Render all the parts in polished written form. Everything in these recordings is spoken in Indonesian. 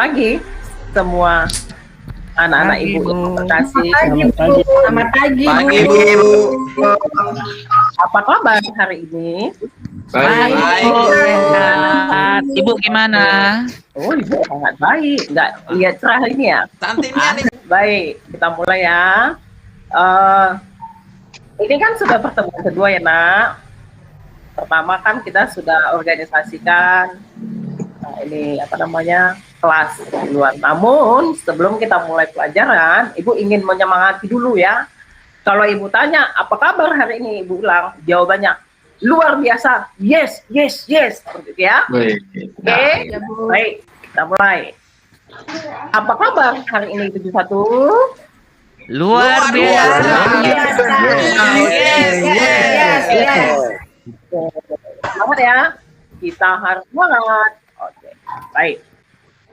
pagi semua anak-anak ibu. Terima kasih. Selamat pagi, Bu. Apa kabar hari ini? Baik. Ibu gimana? Oh, ibu sangat baik. Nggak lihat cerah ini ya? Cantiknya nih. Baik, kita mulai ya. Ini kan sudah pertemuan kedua ya, Nak. Pertama kan kita sudah organisasikan ini apa namanya kelas duluan. Namun sebelum kita mulai pelajaran, Ibu ingin menyemangati dulu ya. Kalau Ibu tanya apa kabar hari ini, Ibu bilang jawabannya luar biasa, yes, yes, yes, gitu ya. Oke, baik, kita mulai. Apa kabar hari ini 71? Luar biasa. Semangat ya, kita harus semangat. Oke, baik.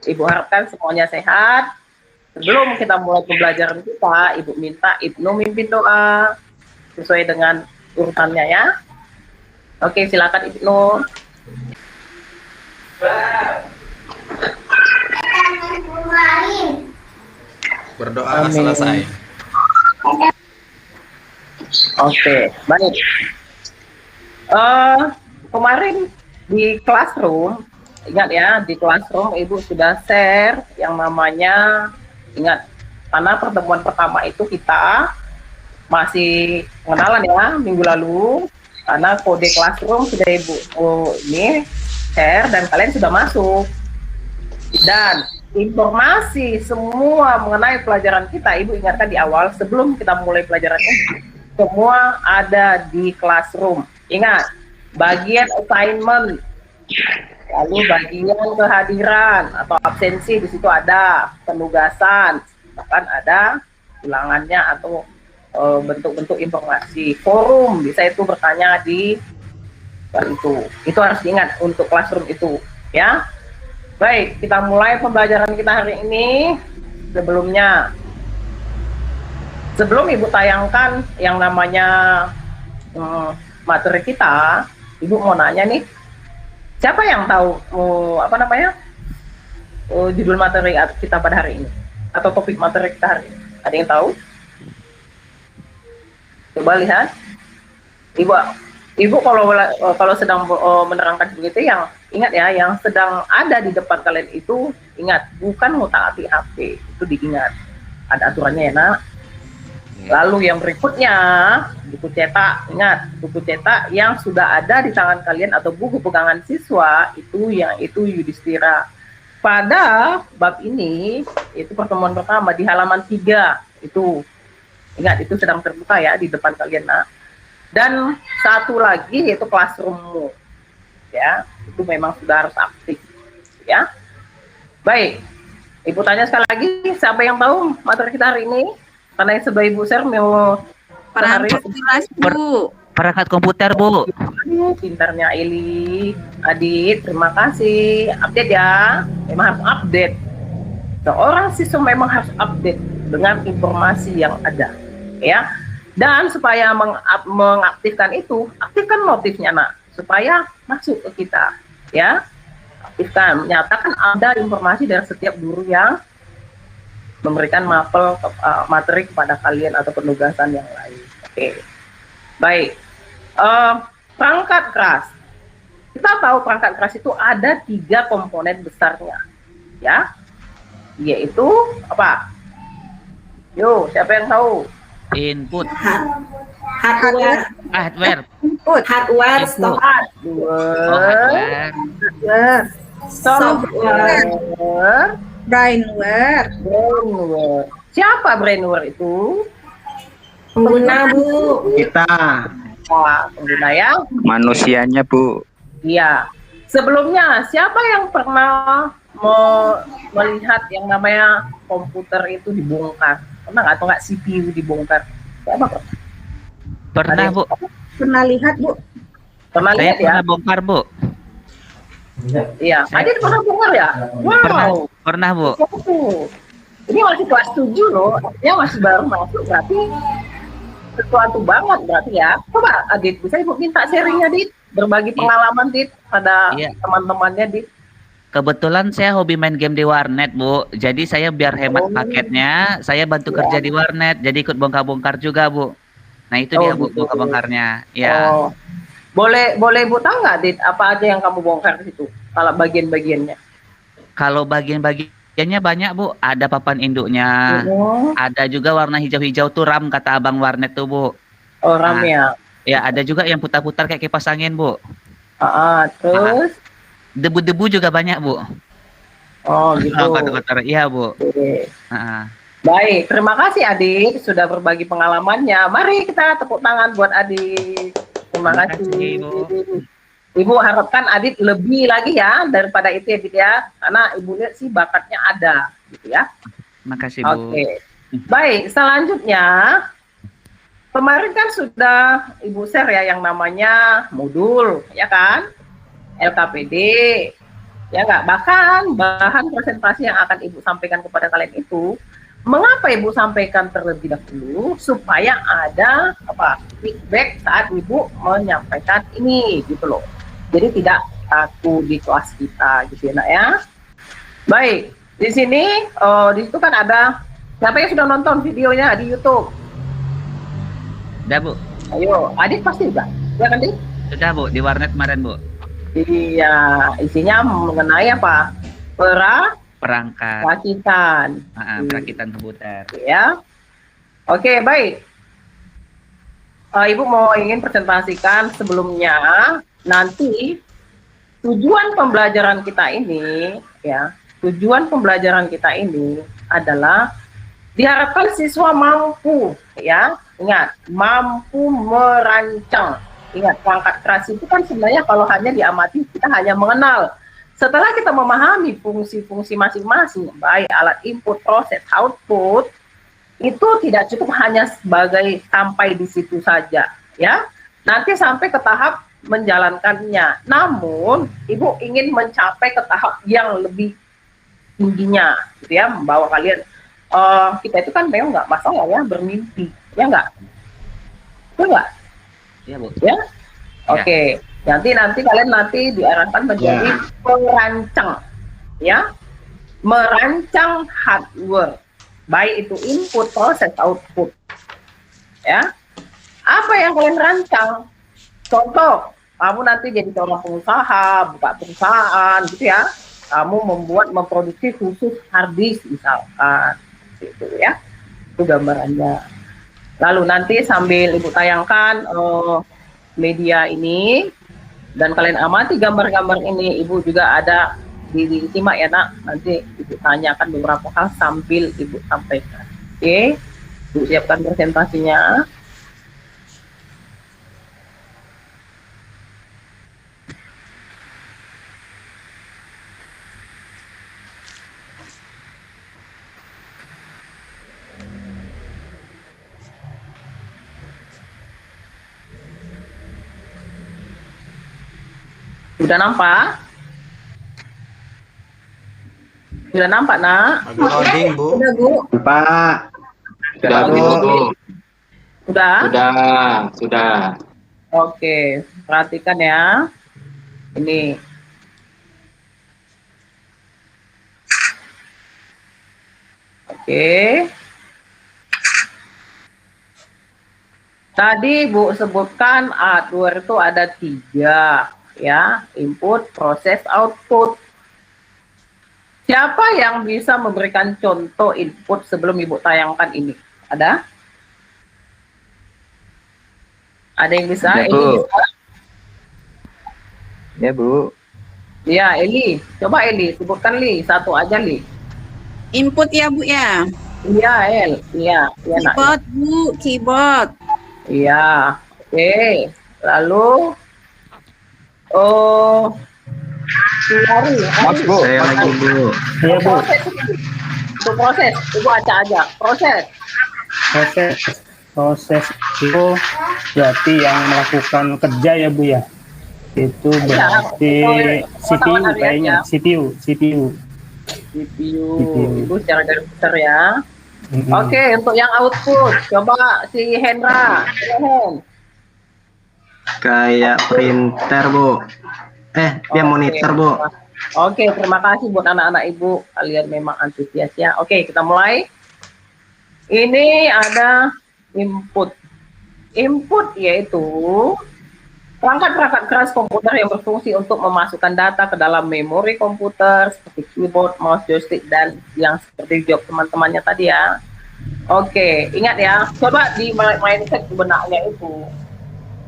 Ibu harapkan semuanya sehat. Sebelum kita mulai pembelajaran kita, Ibu minta Ibnu mimpin doa sesuai dengan urutannya ya. Oke, silakan Ibnu. Berdoa selesai. Oke, baik. Kemarin di classroom, ingat ya, di classroom Ibu sudah share yang namanya, ingat, karena pertemuan pertama itu kita masih pengenalan ya, minggu lalu, karena kode classroom sudah Ibu ini share dan kalian sudah masuk. Dan informasi semua mengenai pelajaran kita, Ibu ingatkan di awal sebelum kita mulai pelajaran ini, semua ada di classroom. Ingat, bagian assignment, lalu bagian kehadiran atau absensi di situ ada, penugasan, bahkan ada ulangannya atau bentuk-bentuk informasi. Forum bisa itu bertanya di itu harus diingat untuk classroom itu ya. Baik, kita mulai pembelajaran kita hari ini. Sebelum Ibu tayangkan yang namanya materi kita, Ibu mau nanya nih, siapa yang tahu apa namanya judul materi kita pada hari ini atau topik materi kita hari ini? Ada yang tahu? Coba lihat. Ibu kalau sedang menerangkan begitu, yang ingat ya, yang sedang ada di depan kalian itu ingat, bukan ngutak-atik HP, itu diingat. Ada aturannya ya, Nak. Lalu yang berikutnya, buku cetak, ingat, buku cetak yang sudah ada di tangan kalian atau buku pegangan siswa itu Yudhistira. Pada bab ini, itu pertemuan pertama di halaman 3, itu ingat, itu sedang terbuka ya di depan kalian, Nak. Dan satu lagi yaitu classroom-mu. Ya, itu memang sudah harus aktif ya. Baik, Ibu tanya sekali lagi, siapa yang tahu materi kita hari ini? Karena yang sebelah Ibu share mau Perangkat kelas, Bu. Perangkat komputer, Bu. Pintarnya Eli, Adit, terima kasih. Update ya, memang harus update. Seorang siswa memang harus update dengan informasi yang ada, ya. Dan supaya mengaktifkan itu, aktifkan notifnya, Nak, supaya masuk ke kita, ya. Aktifkan, nyatakan ada informasi dari setiap guru yang memberikan mapel materi kepada kalian atau penugasan yang lain. Oke, baik. Perangkat keras, kita tahu perangkat keras itu ada 3 komponen besarnya, ya, yaitu apa? Yo, siapa yang tahu? Input, Hardware, Hardware, software, brainware. Siapa brainware itu? Pengguna, Bu. Kita Wah, pengguna ya? manusianya, Bu. Iya. Sebelumnya, siapa yang pernah melihat yang namanya komputer itu dibongkar? Pernah nggak? Atau nggak CPU dibongkar? Siapa pernah? pernah, Bu. Pernah lihat, Bu? Pernah Saya lihat ya? pernah bongkar, Bu. Iya. Adit pernah bongkar ya? Wow. Pernah, Bu. Ini masih kelas 7 loh. Dia masih baru masuk, berarti sesuatu banget berarti ya. Coba Adit, bisa Ibu minta sharingnya, Dit? Berbagi pengalaman, Dit, pada Iya. teman-temannya, Dit. Kebetulan saya hobi main game di warnet, Bu. Jadi saya biar hemat paketnya, saya bantu kerja di warnet. Jadi ikut bongkar-bongkar juga, Bu. Nah, itu dia, Bu, gitu. bongkar-bongkarnya. Ya. Oh. Boleh Ibu tahu nggak, Dit, apa aja yang kamu bongkar di situ? Kalau bagian-bagiannya. Kalau bagian-bagiannya banyak, Bu. Ada papan induknya. Ada juga warna hijau-hijau tuh RAM kata abang warnet tuh, Bu. Oh, RAM ya. Ya, ada juga yang putar-putar kayak kipas angin, Bu. Terus debu-debu juga banyak, Bu. Oh, gitu. Kotor-kotor. Iya, Bu. Oke. Baik, terima kasih Adit sudah berbagi pengalamannya. Mari kita tepuk tangan buat Adit. Terima kasih. Ibu harapkan Adit lebih lagi ya daripada itu ya, Adit ya. Karena Ibu lihat sih bakatnya ada, gitu ya. Makasih, Bu. Oke. Baik, selanjutnya kemarin kan sudah Ibu share ya yang namanya modul, ya kan? LKPD, ya nggak? Bahkan bahan presentasi yang akan Ibu sampaikan kepada kalian itu, mengapa Ibu sampaikan terlebih dahulu supaya ada feedback saat Ibu menyampaikan ini, gitu loh. Jadi tidak aku di kelas kita, gitu ya, Nak ya. Baik, di sini, di situ kan ada siapa yang sudah nonton videonya di YouTube? Udah, Bu. Ayo, Adit pasti juga, ya kan, Dit? Sudah, Bu, di warnet kemarin, Bu. Iya, isinya mengenai apa? Perangkat. Perakitan. Perakitan komputer. Ya. Oke, baik. Ibu mau ingin presentasikan sebelumnya nanti tujuan pembelajaran kita ini, ya. Tujuan pembelajaran kita ini adalah diharapkan siswa mampu, ya. Ingat, mampu merancang. Ingat, perangkat keras itu kan sebenarnya kalau hanya diamati kita hanya mengenal. Setelah kita memahami fungsi-fungsi masing-masing, baik alat input, proses, output, itu tidak cukup hanya sebagai sampai di situ saja, ya. Nanti sampai ke tahap menjalankannya. Namun, Ibu ingin mencapai ke tahap yang lebih tingginya, gitu ya, membawa kalian. Kita itu kan memang nggak masalah ya bermimpi, ya nggak? Itu nggak? Iya, Bu. Ya, oke. Nanti kalian diarahkan menjadi perancang, ya, merancang hardware, baik itu input, proses, output, ya. Apa yang kalian rancang? Contoh, kamu nanti jadi seorang pengusaha, buka perusahaan, gitu ya. Kamu memproduksi khusus hard disk misalkan, gitu ya. Itu gambarannya. Lalu nanti sambil Ibu tayangkan media ini dan kalian amati gambar-gambar ini, Ibu juga ada disimak ya, Nak. Nanti Ibu tanyakan beberapa hal sambil Ibu sampaikan. Oke, Ibu siapkan presentasinya. Sudah nampak? Sudah nampak, Nak? Lagi loading, Bu. Udah, Bu. Pak. Sudah, Bu. Sudah? Sudah. Oke, perhatikan ya. Ini. Oke. Tadi Bu sebutkan hardware itu ada 3, ya, input, proses, output. Siapa yang bisa memberikan contoh input sebelum Ibu tayangkan ini? Ada? Ada yang bisa? Ya, Eli Bu. bisa? Ya, Bu. Ya, Eli. Coba Eli, sebutkan Li, satu aja Li. Input ya, Bu ya. Iya, El. Iya, iya Nak. Keyboard, Bu, keyboard. Iya, oke. Lalu, Saya lagi, Bu. Iya, Bu. Itu proses, Ibu acak aja. Proses. Proses itu berarti yang melakukan kerja ya, Bu ya. Itu berarti CPU kayaknya, CPU. CPU. Ibu secara garis besar ya. Oke, untuk yang output, coba si Hendra. Kayak printer, Bu. Dia monitor, Bu. Oke, terima kasih buat anak-anak ibu. Kalian memang antusias ya. Oke, kita mulai. Ini ada input. Input yaitu perangkat-perangkat keras komputer yang berfungsi untuk memasukkan data ke dalam memori komputer seperti keyboard, mouse, joystick, dan yang seperti job teman-temannya tadi ya. Oke, ingat ya. Coba di mindset benaknya itu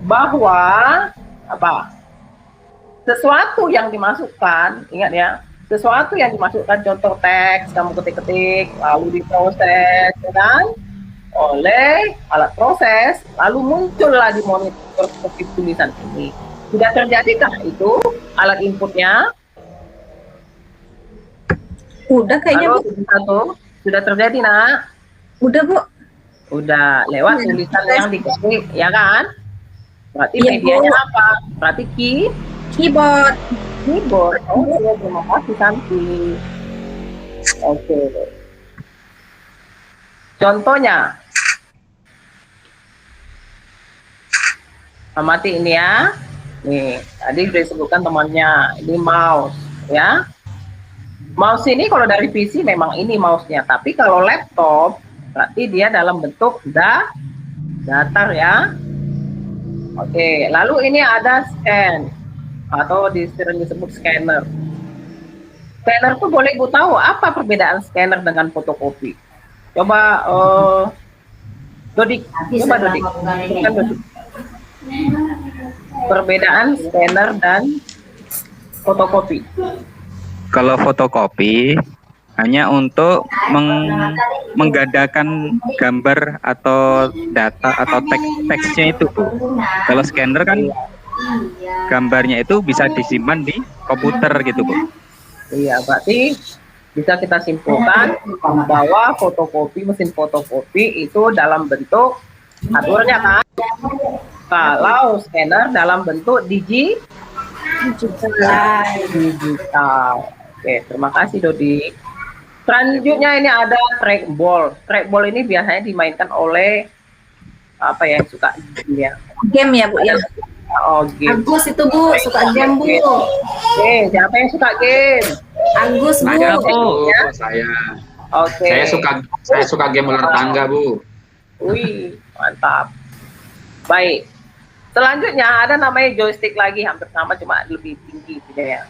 bahwa apa? Sesuatu yang dimasukkan, ingat ya, sesuatu yang dimasukkan contoh teks, kamu ketik-ketik, lalu diproses, dan oleh alat proses, lalu muncullah di monitor seperti tulisan ini. Sudah terjadikah itu alat inputnya? Udah kayaknya Halo, Bu. sudah terjadi nak? Udah Bu. Udah lewat tulisan yang diketik, ya kan? Berarti Iya, medianya Bu. apa? Berarti Keyboard. keyboard. Oke, terima kasih Santi. Oke. Contohnya, amati ini ya. Nih, tadi sudah disebutkan temannya. Ini mouse, ya. Mouse ini kalau dari PC memang ini mouse-nya, tapi kalau laptop berarti dia dalam bentuk datar ya. Oke, lalu ini ada scan atau sering disebut scanner. Scanner tuh boleh Ibu tahu apa perbedaan scanner dengan fotokopi? Coba Dodik, coba Dodik. Bukan Dodik. Perbedaan scanner dan fotokopi. Kalau fotokopi hanya untuk menggandakan gambar atau data atau teksnya itu, Bu. Kalau scanner kan gambarnya itu bisa disimpan di komputer gitu, Bu. Iya, berarti bisa kita simpulkan bahwa mesin fotokopi itu dalam bentuk aturannya kan. Kalau scanner dalam bentuk digital. Oke, terima kasih Dodi. Selanjutnya ini ada trackball. Trackball ini biasanya dimainkan oleh apa yang suka ya? Game ya Bu ya. Oh, game. Agus itu Bu, suka game Bu. Oke, siapa yang suka game? Agus Bu. Saya, Bu. Ya? Saya. Oke. Saya suka game ular tangga, Bu. Wih, mantap. Baik. Selanjutnya ada namanya joystick lagi, hampir sama cuma lebih tinggi gitu ya.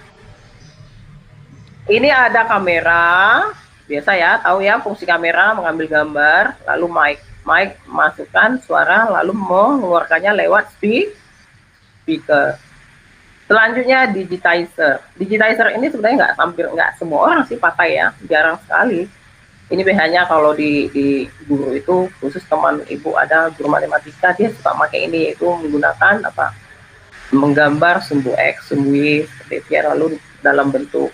Ini ada kamera, biasa ya, tahu ya fungsi kamera mengambil gambar, lalu mic masukkan suara, lalu mengeluarkannya lewat speaker. Selanjutnya digitizer. Digitizer ini sebenarnya nggak semua orang sih pakai ya, jarang sekali. Ini biasanya kalau di guru itu, khusus teman ibu ada guru matematika, dia suka pakai ini, yaitu menggunakan apa? Menggambar sumbu X, sumbu Y, seperti itu ya, lalu dalam bentuk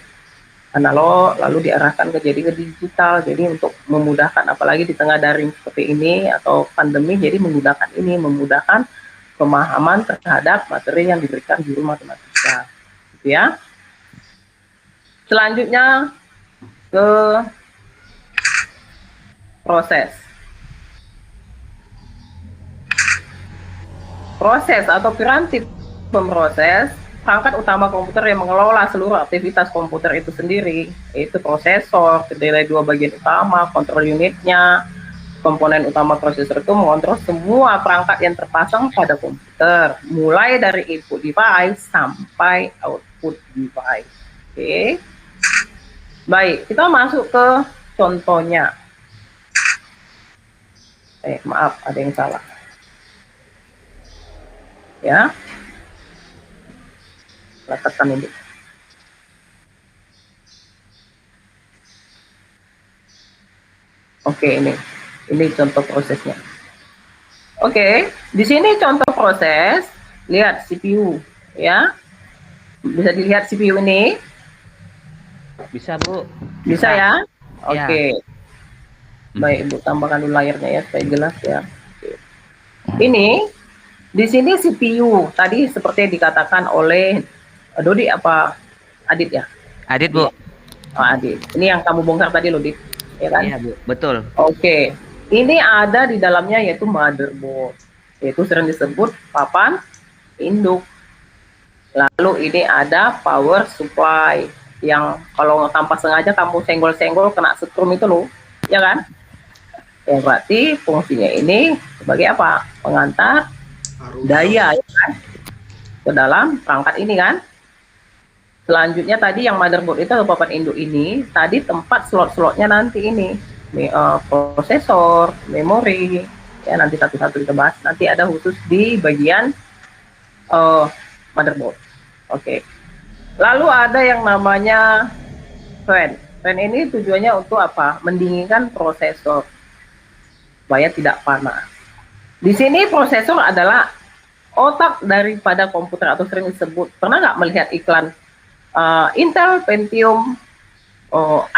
analog, lalu diarahkan ke digital. Jadi untuk memudahkan, apalagi di tengah daring seperti ini atau pandemi, jadi menggunakan ini, memudahkan pemahaman terhadap materi yang diberikan guru matematika, gitu ya. Selanjutnya ke proses atau piranti pemroses. Perangkat utama komputer yang mengelola seluruh aktivitas komputer itu sendiri, yaitu prosesor, terdiri dari dua bagian utama, kontrol unitnya. Komponen utama prosesor itu mengontrol semua perangkat yang terpasang pada komputer, mulai dari input device sampai output device. Oke. Baik, kita masuk ke contohnya. Maaf, ada yang salah. Ya. Letakkan ini. Oke, ini contoh prosesnya. Oke, di sini contoh proses. Lihat CPU, ya. Bisa dilihat CPU ini? Bisa, Bu. Bisa ya? Ya. Oke. Baik, Ibu tambahkan dulu layarnya ya supaya jelas ya. Oke. Ini di sini CPU tadi seperti dikatakan oleh Dodi apa Adit ya? Adit, Bu. Oh, Adit. Ini yang kamu bongkar tadi loh, Dit. Ya kan? Iya, Bu. Betul. Oke. Ini ada di dalamnya yaitu motherboard. Yaitu sering disebut papan induk. Lalu ini ada power supply. yang kalau tanpa sengaja kamu senggol-senggol kena setrum itu loh, ya kan? Ya berarti fungsinya ini sebagai apa? Pengantar daya ya kan? Ke dalam perangkat ini kan. Selanjutnya tadi yang motherboard itu atau papan induk ini, tadi tempat slot-slotnya nanti ini, prosesor, memori, ya nanti satu-satu kita bahas. Nanti ada khusus di bagian motherboard. Oke. Lalu ada yang namanya fan. Fan ini tujuannya untuk apa? Mendinginkan prosesor supaya tidak panas. Di sini prosesor adalah otak daripada komputer atau sering disebut. Pernah nggak melihat iklan Intel Pentium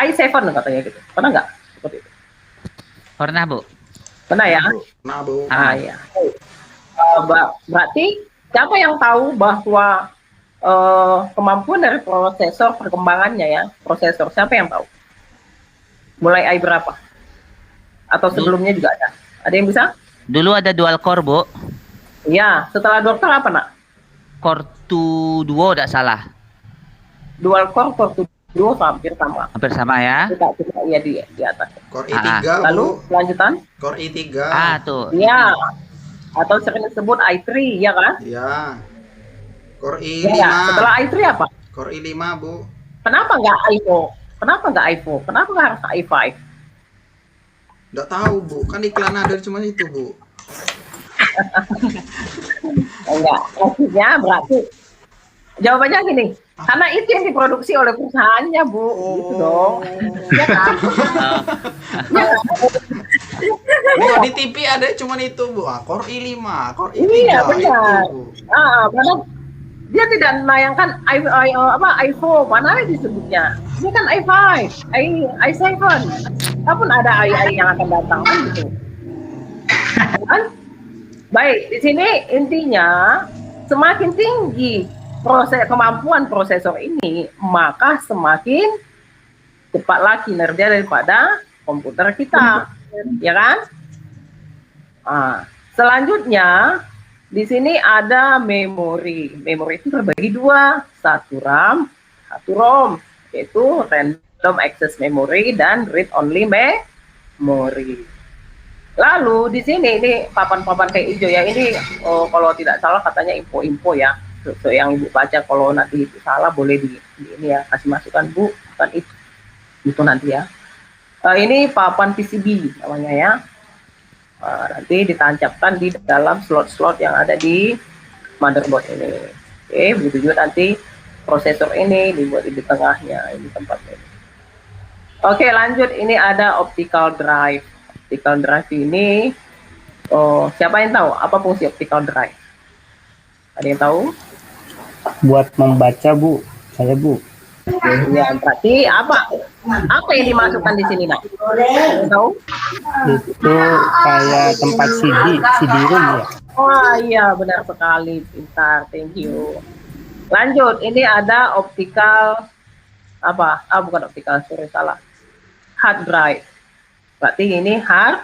i7 katanya gitu? Pernah nggak seperti itu? Pernah, Bu. Pernah ya? Nah, Bu. Ya. Berarti siapa yang tahu bahwa kemampuan dari prosesor perkembangannya ya, prosesor siapa yang tahu? Mulai i berapa? Atau sebelumnya juga ada? Ada yang bisa? Dulu ada dual core, Bu. Iya, setelah dokter apa nak? Core 2 Duo tidak salah. Dual core, core 2 hampir sama. Hampir sama ya. Kita ya di atas. Core i3, Lalu Bu. kelanjutan? Core i3. Tuh. Iya. Atau sering disebut i3 ya kan? Ya. Core i5. Ya, setelah i3 apa? Core i5, Bu. Kenapa nggak i4? Kenapa nggak i4? Kenapa nggak harus i5? Nggak tahu, Bu. Kan iklan ada cuma itu, Bu. Enggak, maksudnya berarti jawabannya gini, karena itu yang diproduksi oleh perusahaannya, Bu. Gitu dong. Ya kan? Ya kan? Bu, di TV ada cuma itu, Bu. Core i5, Core i3 Iya, benar. itu, Bu. Karena dia tidak menayangkan i4, mana disebutnya? Ini kan i5, i7. Apapun ada i yang akan datang kan gitu. Kan? Baik, di sini intinya semakin tinggi kemampuan prosesor ini, maka semakin cepatlah kinerja daripada komputer kita, ya kan? Selanjutnya di sini ada memori. Memori itu terbagi dua, satu RAM, satu ROM, yaitu random access memory dan read only memory. Lalu di sini ini papan-papan kayak hijau ya, ini kalau tidak salah katanya info-info ya. So, yang Ibu baca, kalau nanti itu salah boleh di ini ya, kasih masukan Bu, bukan itu nanti ya. Ini papan PCB namanya ya. Nanti ditancapkan di dalam slot-slot yang ada di motherboard ini. Oke, begitu juga nanti prosesor ini dibuat di tengahnya, ini tempatnya. Oke, lanjut, ini ada optical drive. Optical drive ini, siapa yang tahu apa fungsi optical drive? Ada yang tahu? Buat membaca, Bu. Saya, Bu. Ya, berarti apa? Apa yang dimasukkan di sini, Nak? Ada yang tahu? Itu kayak tempat CD room ya. Oh iya, benar sekali, pintar, thank you. Lanjut, ini ada optical apa? Bukan optical, sorry, salah. Hard drive. Berarti ini hard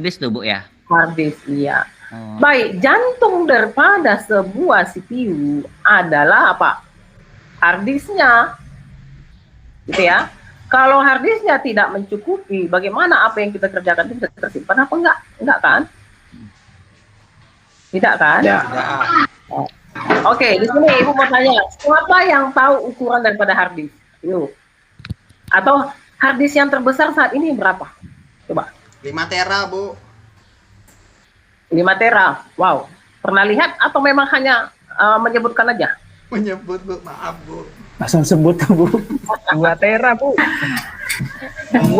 disk tuh, Bu ya. Hard disk, iya. Oh. Baik, jantung daripada sebuah CPU adalah apa? Hard disknya. Gitu ya. Kalau hard disknya tidak mencukupi, bagaimana apa yang kita kerjakan itu bisa tersimpan apa enggak? Enggak kan? Tidak kan? Ya. Oke, di sini Ibu mau tanya, siapa yang tahu ukuran daripada hard disk? Yuk. Atau hard disk yang terbesar saat ini berapa? Coba. 5 tera, Bu. 5 tera. Wow. Pernah lihat atau memang hanya menyebutkan aja? Menyebut, Bu. Maaf, Bu. Langsung sebut, Bu. 2 tera, Bu.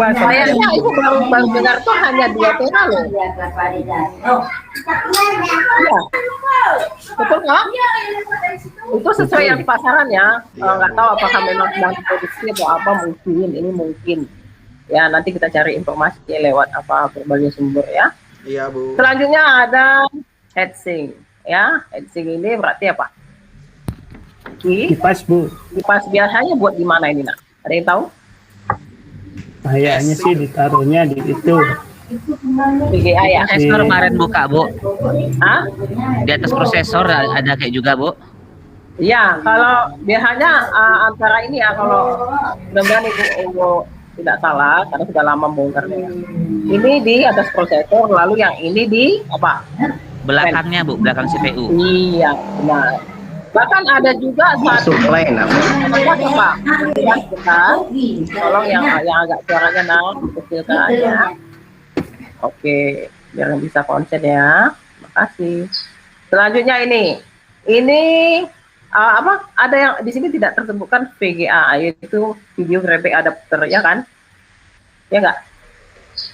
Kayaknya Ibu baru dengar tuh hanya 2 tera loh. Iya. Betul nggak? Itu sesuai yang di pasaran ya. Nggak tahu apakah memang sedang produksi atau apa, mungkin. Ini mungkin. Ya, nanti kita cari informasi lewat berbagai sumber ya. Iya, Bu. Selanjutnya ada heatsink. Ya, heatsink ini berarti apa? Kipas, Bu. Kipas biasanya buat di mana ini, Nak? Ada yang tahu? Kayaknya sih ditaruhnya di itu. VGA ya? Prosesor kemarin buka, Bu. Hah? Di atas prosesor ada kayak juga, Bu. Iya, kalau biasanya antara ini ya, kalau mudah-mudahan Ibu tidak salah, karena sudah lama bongkarnya. Ini di atas prosesor, lalu yang ini di apa? Belakangnya Bu, belakang CPU. Iya, benar. Bahkan ada juga satu Supply namanya. Pak. Bentar. Tolong yang agak suaranya kecilkan aja. Oke, biar bisa konsen ya. Makasih. Selanjutnya ini apa? Ada yang di sini tidak tersebutkan VGA, yaitu video graphic adapter, ya kan? Ya enggak?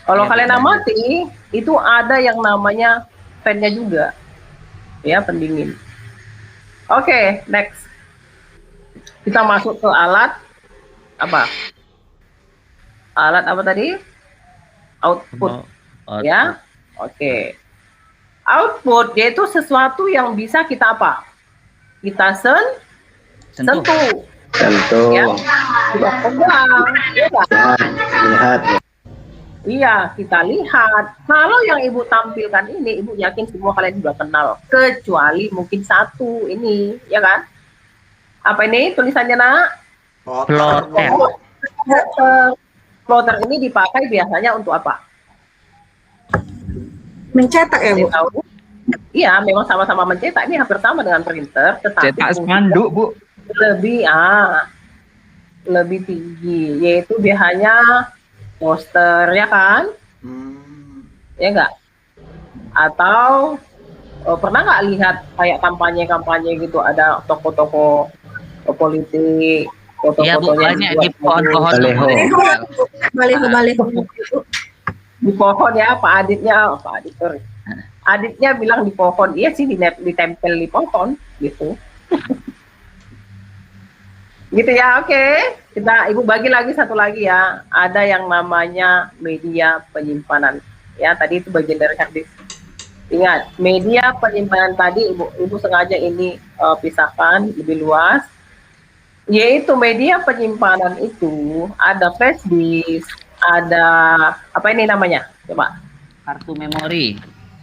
Kalau Ya, kalian benar. amati, itu ada yang namanya fan-nya juga, ya, pendingin. Oke, next. Kita masuk ke alat apa? Alat apa tadi? Output, ya. Oke. Output yaitu sesuatu yang bisa kita apa? Kita Sentuh. sentuh, Tentu. ya. Kita pegang, ya nggak? Lihat. Iya, kita lihat. Kalau yang Ibu tampilkan ini, Ibu yakin semua kalian sudah kenal. Kecuali mungkin satu ini, ya kan? Apa ini tulisannya, Nak? Plotter. Plotter ini dipakai biasanya untuk apa? Mencetak ya, Bu? Saya tahu. Iya, memang sama-sama mencetak. Ini hampir sama dengan printer, tetapi Cetak spanduk, Bu. lebih tinggi, yaitu biasanya poster, ya kan? Ya enggak? Atau pernah nggak lihat kayak kampanye-kampanye gitu, ada toko-toko politik, Iya Bu, foto-fotonya banyak dibuat di pohon-pohon. Baleho. Baleho. di pohon ya, Pak Adit, sorry. Aditnya bilang di pohon, iya sih ditempel di pohon gitu. Gitu ya, oke. Ibu bagi lagi satu lagi ya. Ada yang namanya media penyimpanan. Ya, tadi itu bagian dari hard disk. Ingat, media penyimpanan tadi Ibu sengaja ini pisahkan lebih luas. Yaitu media penyimpanan itu ada flash disk, ada apa ini namanya? Coba. Kartu memori.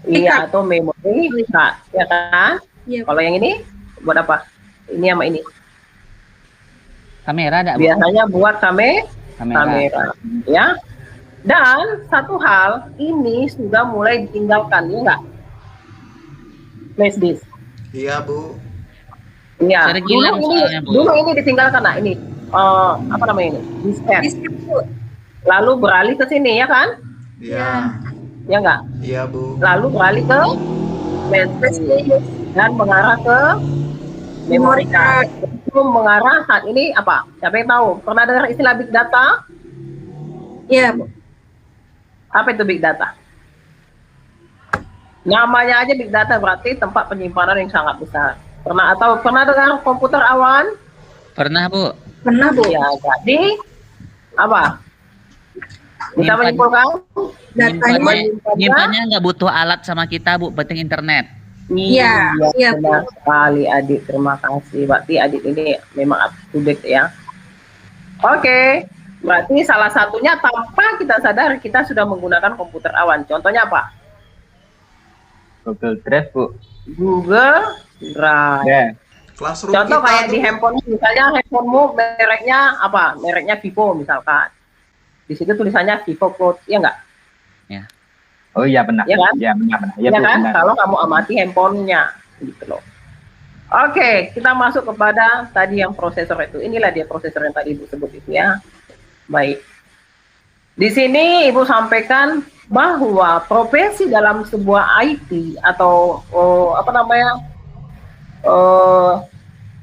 Iya, atau memori, Kak, ya kan? Iya. Kalau yang ini buat apa? Ini sama ini. Kamera ada Bu? Biasanya buat kamera, ya. Dan satu hal, ini sudah mulai ditinggalkan, ya enggak? Flash disk. Iya, Bu. Iya. Sering hilang soalnya, Bu. Dulu ini ditinggalkan, nah ini apa namanya ini? Disket. Disket, Bu. Lalu beralih ke sini, ya kan? Iya. Ya enggak? Iya, Bu. Lalu beralih ke flash disk dan mengarah ke memory card. Itu mengarah saat ini apa? Siapa yang tahu? Pernah dengar istilah big data? Iya, Bu. Apa itu big data? Namanya aja big data, berarti tempat penyimpanan yang sangat besar. Pernah dengar komputer awan? Pernah Bu? Pernah, Bu. Ya, jadi apa? Bisa Nyimpan- menyimpulkan? Nyimpannya nggak butuh alat sama kita Bu, penting internet. Iya, iya, benar sekali Adit. Terima kasih. Berarti Adit ini memang up to date ya. Oke, berarti salah satunya tanpa kita sadar kita sudah menggunakan komputer awan. Contohnya apa? Google Drive, Bu. Google Drive. Ya. Classroom Contoh kita kayak tuh, di handphone, misalnya handphonemu mereknya apa? Mereknya Vivo misalkan. Di situ tulisannya Vivo Cloud, ya enggak? Oh iya benar. Iya kan? Iya benar. Iya, Ya Bu, kan? benar. Kalau kamu amati handphonenya, gitu loh. Oke, kita masuk kepada tadi yang prosesor itu. Inilah dia prosesor yang tadi Ibu sebut itu ya. Baik. Di sini Ibu sampaikan bahwa profesi dalam sebuah IT atau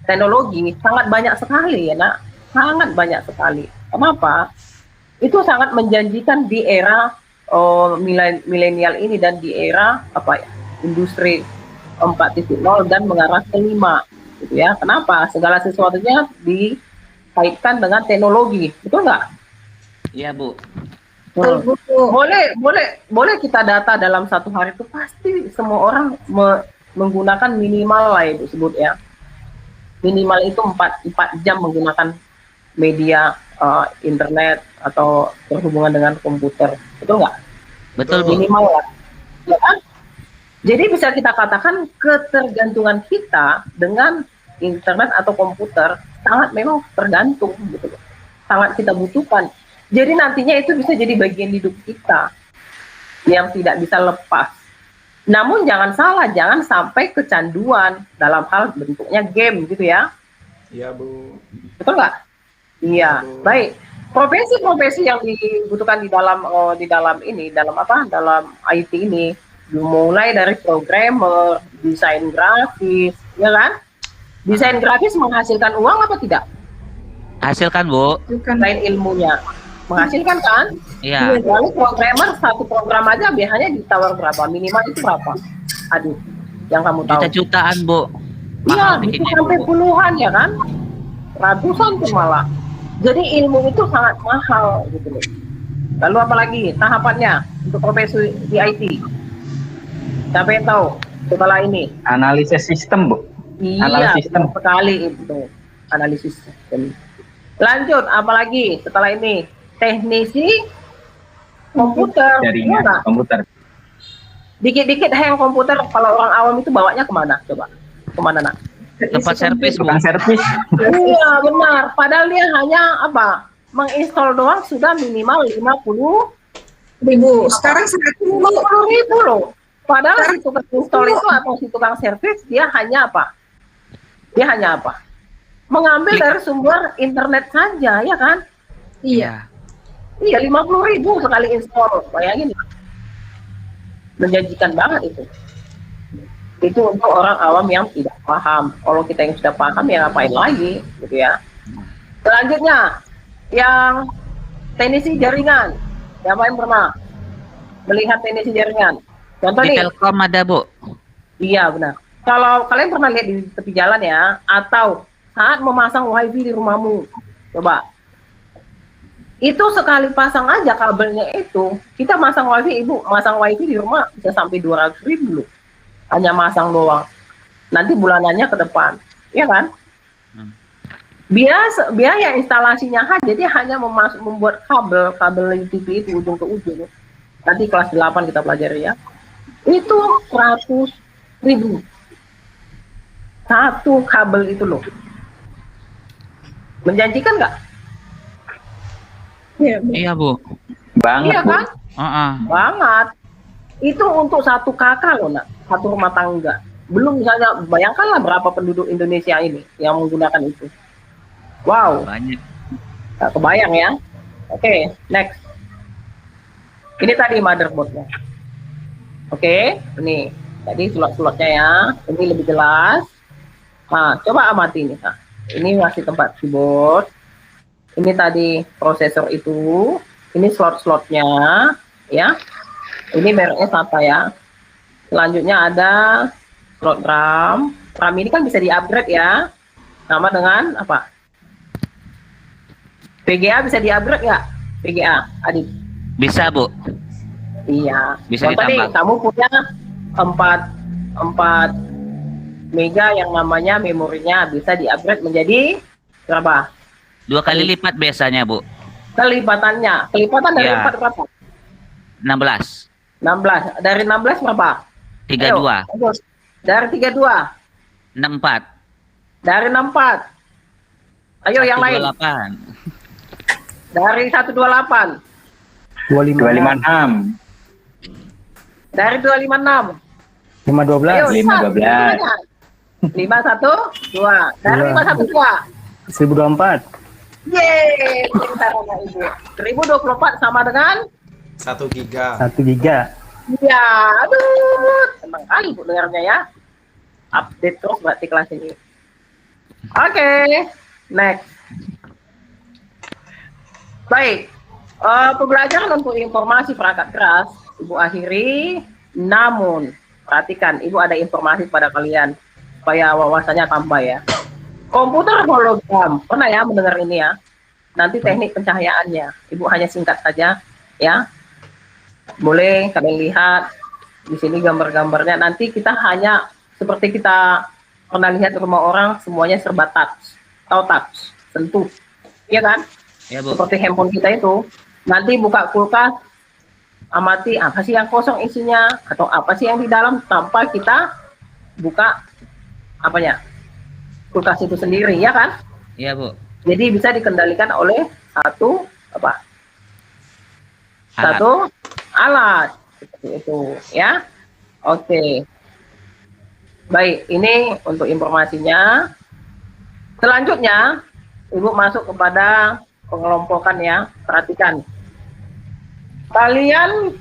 teknologi sangat banyak sekali ya, Nak. Sangat banyak sekali. Kenapa? Itu sangat menjanjikan di era milenial ini dan di era industri 4.0 dan mengarah ke 5 gitu ya. Kenapa? Segala sesuatunya dikaitkan dengan teknologi, betul nggak? Iya Bu. Betul, Bu. Boleh kita data dalam satu hari itu pasti semua orang menggunakan minimal lah Ibu sebut ya. Minimal itu 4 jam menggunakan media internet atau berhubungan dengan komputer, betul nggak? Betul Bu. Minimal lah, ya kan? Jadi bisa kita katakan ketergantungan kita dengan internet atau komputer sangat memang tergantung gitu loh. Sangat kita butuhkan. Jadi nantinya itu bisa jadi bagian hidup kita yang tidak bisa lepas. Namun jangan salah, jangan sampai kecanduan dalam hal bentuknya game gitu ya. Iya, Bu. Betul nggak? Iya. Baik. Profesi-profesi yang dibutuhkan di dalam dalam IT ini, mulai dari programmer, desain grafis, ya kan? Desain grafis menghasilkan uang apa tidak? Hasilkan, Bu. Selain ilmunya, menghasilkan kan? Iya. Lalu programmer satu program aja biasanya ditawar berapa? Minimal itu berapa? Aduh, yang kamu tahu? Juta-jutaan, Bu. Iya, Mahal bisa bikinnya, sampai Bu. puluhan ya kan? Ratusan tuh malah. Jadi ilmu itu sangat mahal gitu loh. Lalu apalagi tahapannya untuk profesi di IT? Siapa yang tahu setelah ini? Analisis sistem, Bu. Iya, Analisis sistem. betul sekali itu analisis sistem. Lanjut, apalagi setelah ini? Teknisi komputer. Iya Jaringan nggak? komputer. Dikit-dikit hang komputer, kalau orang awam itu bawanya kemana? Coba, kemana nak? Tempat servis, Bu. Tukang servis. Iya benar, padahal dia hanya apa? Menginstal doang sudah minimal 50.000. Sekarang 50.000 loh. Padahal si tukang install itu atau si tukang servis dia hanya apa? Dia hanya apa? Mengambil dari sumber internet saja, ya kan? Iya. Iya, 50.000 sekali install. Bayangin. Menjanjikan banget itu. Itu untuk orang awam yang tidak paham. Kalau kita yang sudah paham ya ngapain lagi, gitu ya. Selanjutnya, yang teknisi jaringan. Siapa yang pernah melihat teknisi jaringan? Contoh Di nih. Telkom ada, Bu. Iya benar. Kalau kalian pernah lihat di tepi jalan ya, atau saat memasang wifi di rumahmu, coba. Itu sekali pasang aja kabelnya itu, kita masang wifi, ibu masang wifi di rumah bisa sampai 200.000 loh. Hanya masang doang. Nanti bulanannya ke depan, ya kan? Biaya instalasinya aja dia hanya membuat kabel TV itu ujung ke ujung. Nanti kelas 8 kita pelajari ya. Itu 100.000 satu kabel itu loh. Menjanjikan nggak? Iya, Bu. Banget, Iya Bu. kan? Banget. Itu untuk satu kakak loh nak, satu rumah tangga. Belum misalnya, bayangkanlah berapa penduduk Indonesia ini yang menggunakan itu. Wow, Banyak. nggak kebayang ya. Oke, next. Ini tadi motherboardnya. Oke, ini tadi slot-slotnya ya. Ini lebih jelas. Nah, coba amati ini. Nah, ini masih tempat keyboard. Ini tadi prosesor itu. Ini slot-slotnya, ya. Ini mereknya SATA ya. Selanjutnya ada slot RAM. RAM ini kan bisa di-upgrade ya. Sama dengan apa? VGA bisa di-upgrade nggak? VGA, Adik? Bisa, Bu. Iya. Bisa Contoh nih, ditambah. kamu punya 4 mega yang namanya memorinya bisa di-upgrade menjadi berapa? 2 kali lipat biasanya, Bu. Kelipatannya. Kelipatan dari Iya. 4 berapa? 16. 16. Dari 16 berapa? 32. Ayo, dari 32. 64. Dari 64. Ayo yang lain. 128. Dari 128. 256, 256. Dari 256. 512, Ayo, 512. 512. Dari Dua. 512. 1024, Yeay, pintar anak ibu. 1024 sama dengan 1 giga. 1 giga. ya, aduh, senang kali bu dengarnya ya. Update terus berarti kelas ini. Oke, next. Baik, pembelajaran untuk informasi perangkat keras ibu akhiri. Namun perhatikan, ibu ada informasi pada kalian supaya wawasannya tambah ya. Komputer hologram, pernah ya mendengar ini ya? Nanti teknik pencahayaannya, ibu hanya singkat saja ya. Boleh kalian lihat di sini gambar-gambarnya. Nanti kita hanya seperti kita pernah lihat di rumah orang, semuanya serba touch, atau touch, sentuh, ya kan? Ya, Bu. Seperti handphone kita itu. Nanti buka kulkas, amati apa sih yang kosong isinya, atau apa sih yang di dalam tanpa kita buka apanya, kulkas itu sendiri, ya kan? Iya, Bu. Jadi bisa dikendalikan oleh satu apa? Alat. Satu alat seperti itu, ya. Oke. Baik, ini untuk informasinya. Selanjutnya, Ibu masuk kepada pengelompokan ya. Perhatikan. Kalian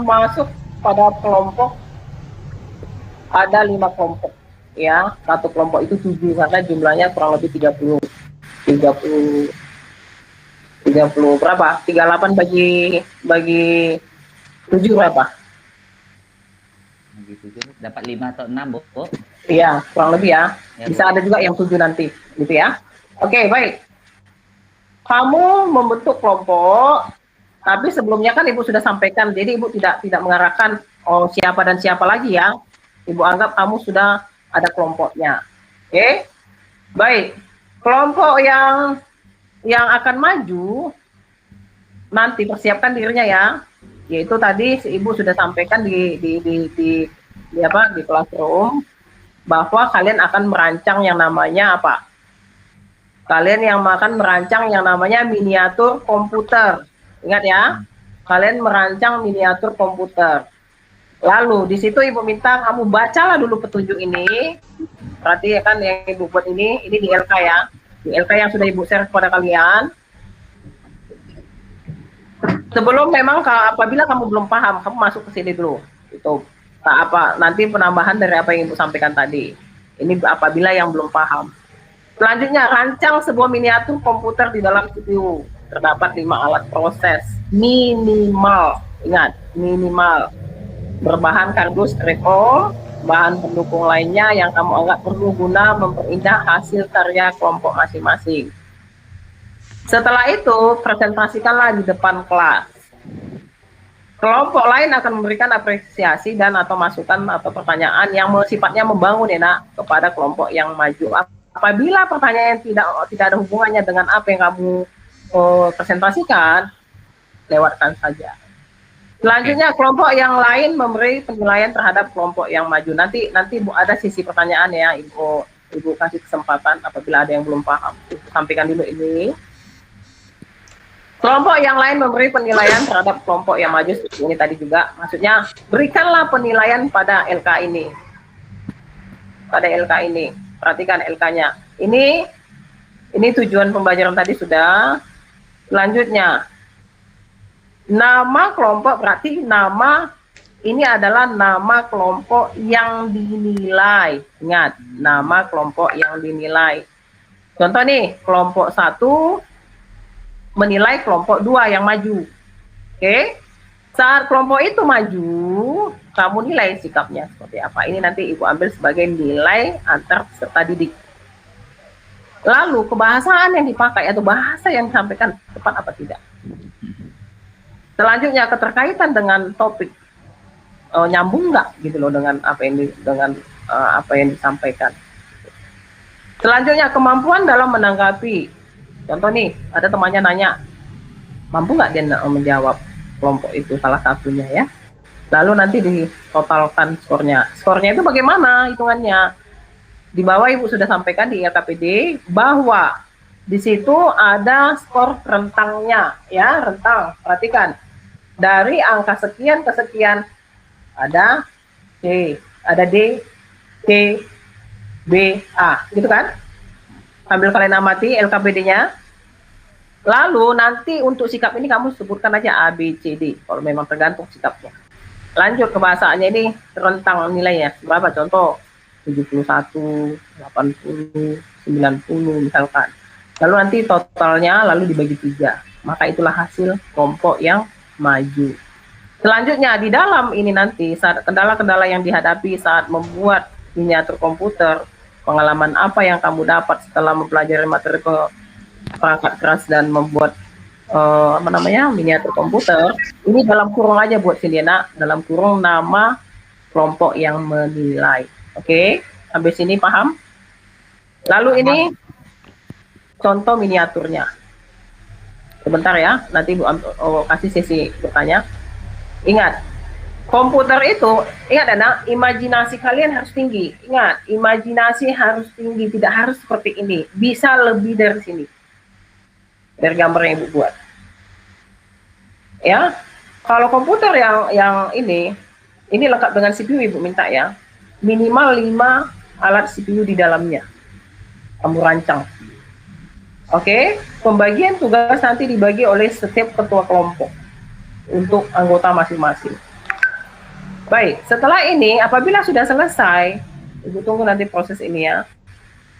masuk pada kelompok, ada 5 kelompok ya. Satu kelompok itu 7 karena jumlahnya kurang lebih 30 berapa? 38 bagi 7 berapa? Bagi 7 dapat 5 atau 6, Bu. Iya, kurang lebih ya. Ya, Bisa Bu. ada juga yang 7 nanti, gitu ya. Oke, baik. Kamu membentuk kelompok, tapi sebelumnya kan Ibu sudah sampaikan, jadi Ibu tidak mengarahkan siapa dan siapa lagi ya. Ibu anggap kamu sudah ada kelompoknya. Oke? Baik. Kelompok yang akan maju nanti persiapkan dirinya ya. Yaitu tadi si Ibu sudah sampaikan di classroom bahwa kalian akan merancang yang namanya apa? Kalian yang akan merancang yang namanya miniatur komputer. Ingat ya, kalian merancang miniatur komputer. Lalu di situ Ibu minta kamu bacalah dulu petunjuk ini. Berarti ya kan yang Ibu buat ini di LK ya. Di LK yang sudah Ibu share kepada kalian. Sebelum memang apabila kamu belum paham, kamu masuk ke sini dulu. Itu nanti penambahan dari apa yang Ibu sampaikan tadi. Ini apabila yang belum paham. Selanjutnya, rancang sebuah miniatur komputer di dalam CPU. Terdapat 5 alat proses minimal. Ingat, minimal. Berbahan kardus Greco, bahan pendukung lainnya yang kamu anggap perlu guna memperindah hasil karya kelompok masing-masing. Setelah itu, presentasikanlah di depan kelas. Kelompok lain akan memberikan apresiasi dan atau masukan atau pertanyaan yang sifatnya membangun ya nak, kepada kelompok yang maju. Apabila pertanyaan tidak ada hubungannya dengan apa yang kamu presentasikan, lewatkan saja. Selanjutnya kelompok yang lain memberi penilaian terhadap kelompok yang maju. Nanti Bu ada sisi pertanyaan ya, Ibu kasih kesempatan apabila ada yang belum paham. Sampaikan dulu ini. Kelompok yang lain memberi penilaian terhadap kelompok yang maju seperti ini tadi juga. Maksudnya berikanlah penilaian pada LK ini. Pada LK ini. Perhatikan LK-nya. Ini tujuan pembelajaran tadi sudah. Selanjutnya, nama kelompok berarti nama ini adalah nama kelompok yang dinilai. Ingat, nama kelompok yang dinilai. Contoh nih, kelompok 1 menilai kelompok 2 yang maju. Oke? Saat kelompok itu maju, kamu nilai sikapnya seperti apa. Ini nanti Ibu ambil sebagai nilai antar peserta didik. Lalu kebahasaan yang dipakai atau bahasa yang disampaikan tepat apa tidak. Selanjutnya keterkaitan dengan topik, nyambung nggak gitu loh dengan apa yang disampaikan. Selanjutnya kemampuan dalam menanggapi. Contoh nih, ada temannya nanya, mampu nggak dia menjawab kelompok itu salah satunya ya. Lalu nanti ditotalkan skornya. Skornya itu bagaimana hitungannya? Di bawah Ibu sudah sampaikan di LKPD bahwa di situ ada skor rentangnya ya, rentang. Perhatikan. Dari angka sekian ke sekian ada C, ada D, C, B, A, gitu kan? Ambil kalian amati LKPD-nya. Lalu nanti untuk sikap ini kamu sebutkan aja A, B, C, D. Kalau memang tergantung sikapnya. Lanjut ke bahasaannya ini rentang nilainya. Berapa contoh? 71, 80, 90 misalkan. Lalu nanti totalnya lalu dibagi 3. Maka itulah hasil kelompok yang maju. Selanjutnya di dalam ini nanti saat kendala-kendala yang dihadapi saat membuat miniatur komputer, pengalaman apa yang kamu dapat setelah mempelajari materi perangkat keras dan membuat miniatur komputer, ini dalam kurung aja buat sini nak, dalam kurung nama kelompok yang menilai. Oke, sampai sini paham? Lalu ini contoh miniaturnya. Sebentar ya, nanti Bu kasih sesi bertanya. Ingat, komputer itu, ingat anak, imajinasi kalian harus tinggi. Ingat, imajinasi harus tinggi, tidak harus seperti ini. Bisa lebih dari sini. Dari gambar yang Ibu buat. Ya, kalau komputer yang ini lengkap dengan CPU Ibu minta ya. Minimal 5 alat CPU di dalamnya. Kamu rancang. Oke, pembagian tugas nanti dibagi oleh setiap ketua kelompok untuk anggota masing-masing. Baik, setelah ini apabila sudah selesai, Ibu tunggu nanti proses ini ya.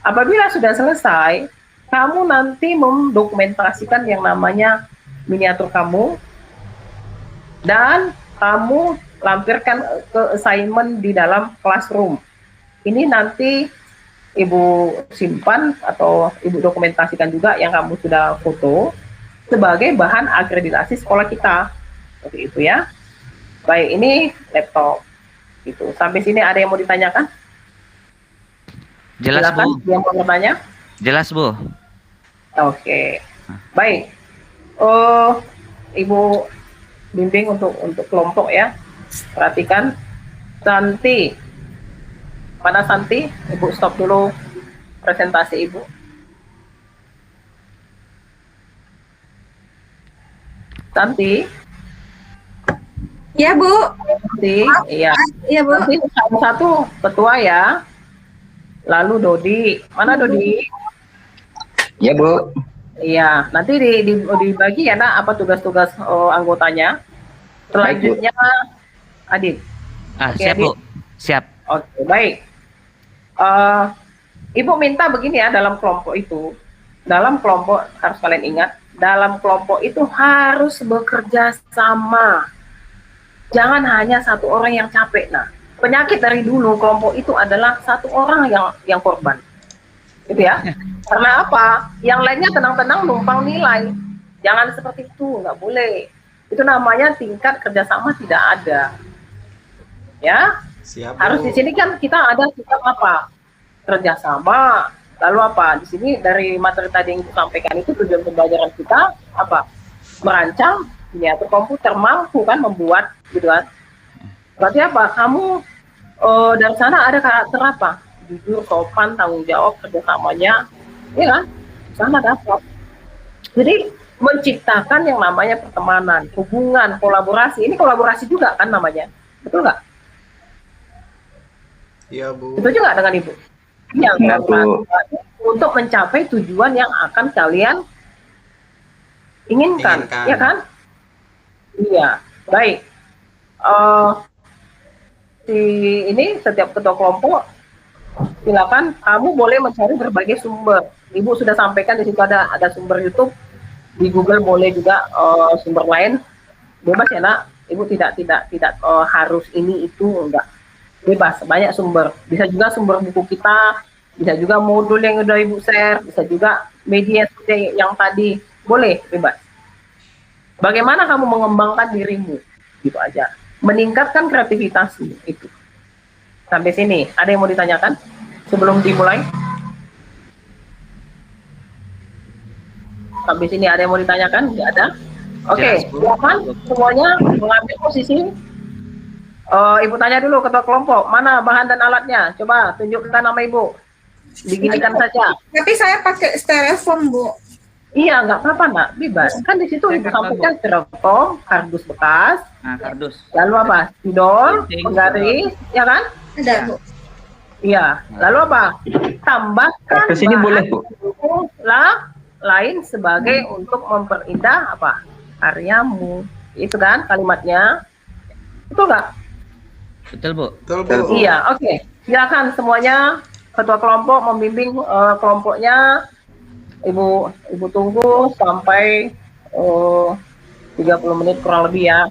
Apabila sudah selesai, kamu nanti mendokumentasikan yang namanya miniatur kamu dan kamu lampirkan ke assignment di dalam classroom. Ini nanti Ibu simpan atau Ibu dokumentasikan juga yang kamu sudah foto sebagai bahan akreditasi sekolah kita. Seperti itu ya. Baik, ini laptop. Gitu. Sampai sini ada yang mau ditanyakan? Jelas, Silakan, Bu. yang mau bertanya? Jelas, Bu. Oke. Baik. Ibu bimbing untuk kelompok ya. Perhatikan. Santi. Mana Santi? Ibu stop dulu presentasi Ibu. Santi. Ya, Bu. Santi. Iya. Iya, Bu. Nanti satu ketua ya. Lalu Dodi. Mana Dodi? Ya, Bu. Iya. Nanti dibagi ya nak apa tugas-tugas anggotanya. Selanjutnya Adit. Oke, Siap, Adit. Bu. Siap. Oke, baik. Ibu minta begini ya dalam kelompok itu. Dalam kelompok harus kalian ingat, dalam kelompok itu harus bekerja sama. Jangan hanya satu orang yang capek. Nah, penyakit dari dulu kelompok itu adalah satu orang yang korban. Gitu ya. Karena apa? Yang lainnya tenang-tenang numpang nilai. Jangan seperti itu, nggak boleh. Itu namanya tingkat kerjasama tidak ada. Ya, Siap, harus Bu. di sini kan kita ada sikap apa? Kerjasama. Lalu apa? Di sini dari materi tadi yang disampaikan itu tujuan pembelajaran kita apa? Merancang miniatur komputer, mampu kan membuat gitu kan. Berarti apa? Kamu dari sana ada karakter apa? Jujur, sopan, tanggung jawab, kerjasamanya, ya kan? Sana dapat. Jadi menciptakan yang namanya pertemanan, hubungan, kolaborasi. Ini kolaborasi juga kan namanya, betul nggak? Iya, Bu. Itu juga dengan Ibu. Yang Ya, Bu. untuk mencapai tujuan yang akan kalian inginkan, ya kan? Iya, baik. Ini setiap ketua kelompok, silakan kamu boleh mencari berbagai sumber. Ibu sudah sampaikan di situ ada sumber YouTube, di Google boleh juga sumber lain. Bebas ya nak, Ibu tidak harus ini itu enggak. Bebas, banyak sumber. Bisa juga sumber buku kita, bisa juga modul yang udah Ibu share, bisa juga media seperti yang tadi, boleh, bebas. Bagaimana kamu mengembangkan dirimu, gitu aja. Meningkatkan kreativitasmu, itu. Sampai sini, ada yang mau ditanyakan sebelum dimulai? Sampai sini ada yang mau ditanyakan? Tidak ada? Oke, Jelas, Bu. silakan semuanya mengambil posisi. Ibu tanya dulu ketua kelompok, mana bahan dan alatnya? Coba tunjukkan nama Ibu. Diginikan saja. Tapi saya pakai styrofoam, Bu. Iya, nggak apa-apa, nak. Bebas. Kan di situ Ibu sampaikan styrofoam, kardus bekas, Nah, kardus. lalu apa? Spidol, penggaris, ya kan? Ada, Bu. Iya. Lalu apa? Tambahkan Kardus ini boleh, Bu? lain sebagai untuk memperindah apa? Karyamu. Itu kan kalimatnya. Betul nggak? Betul, Bu. Betul, Bu. Iya, oke. Silakan semuanya ketua kelompok membimbing kelompoknya. Ibu tunggu sampai 30 menit kurang lebih ya.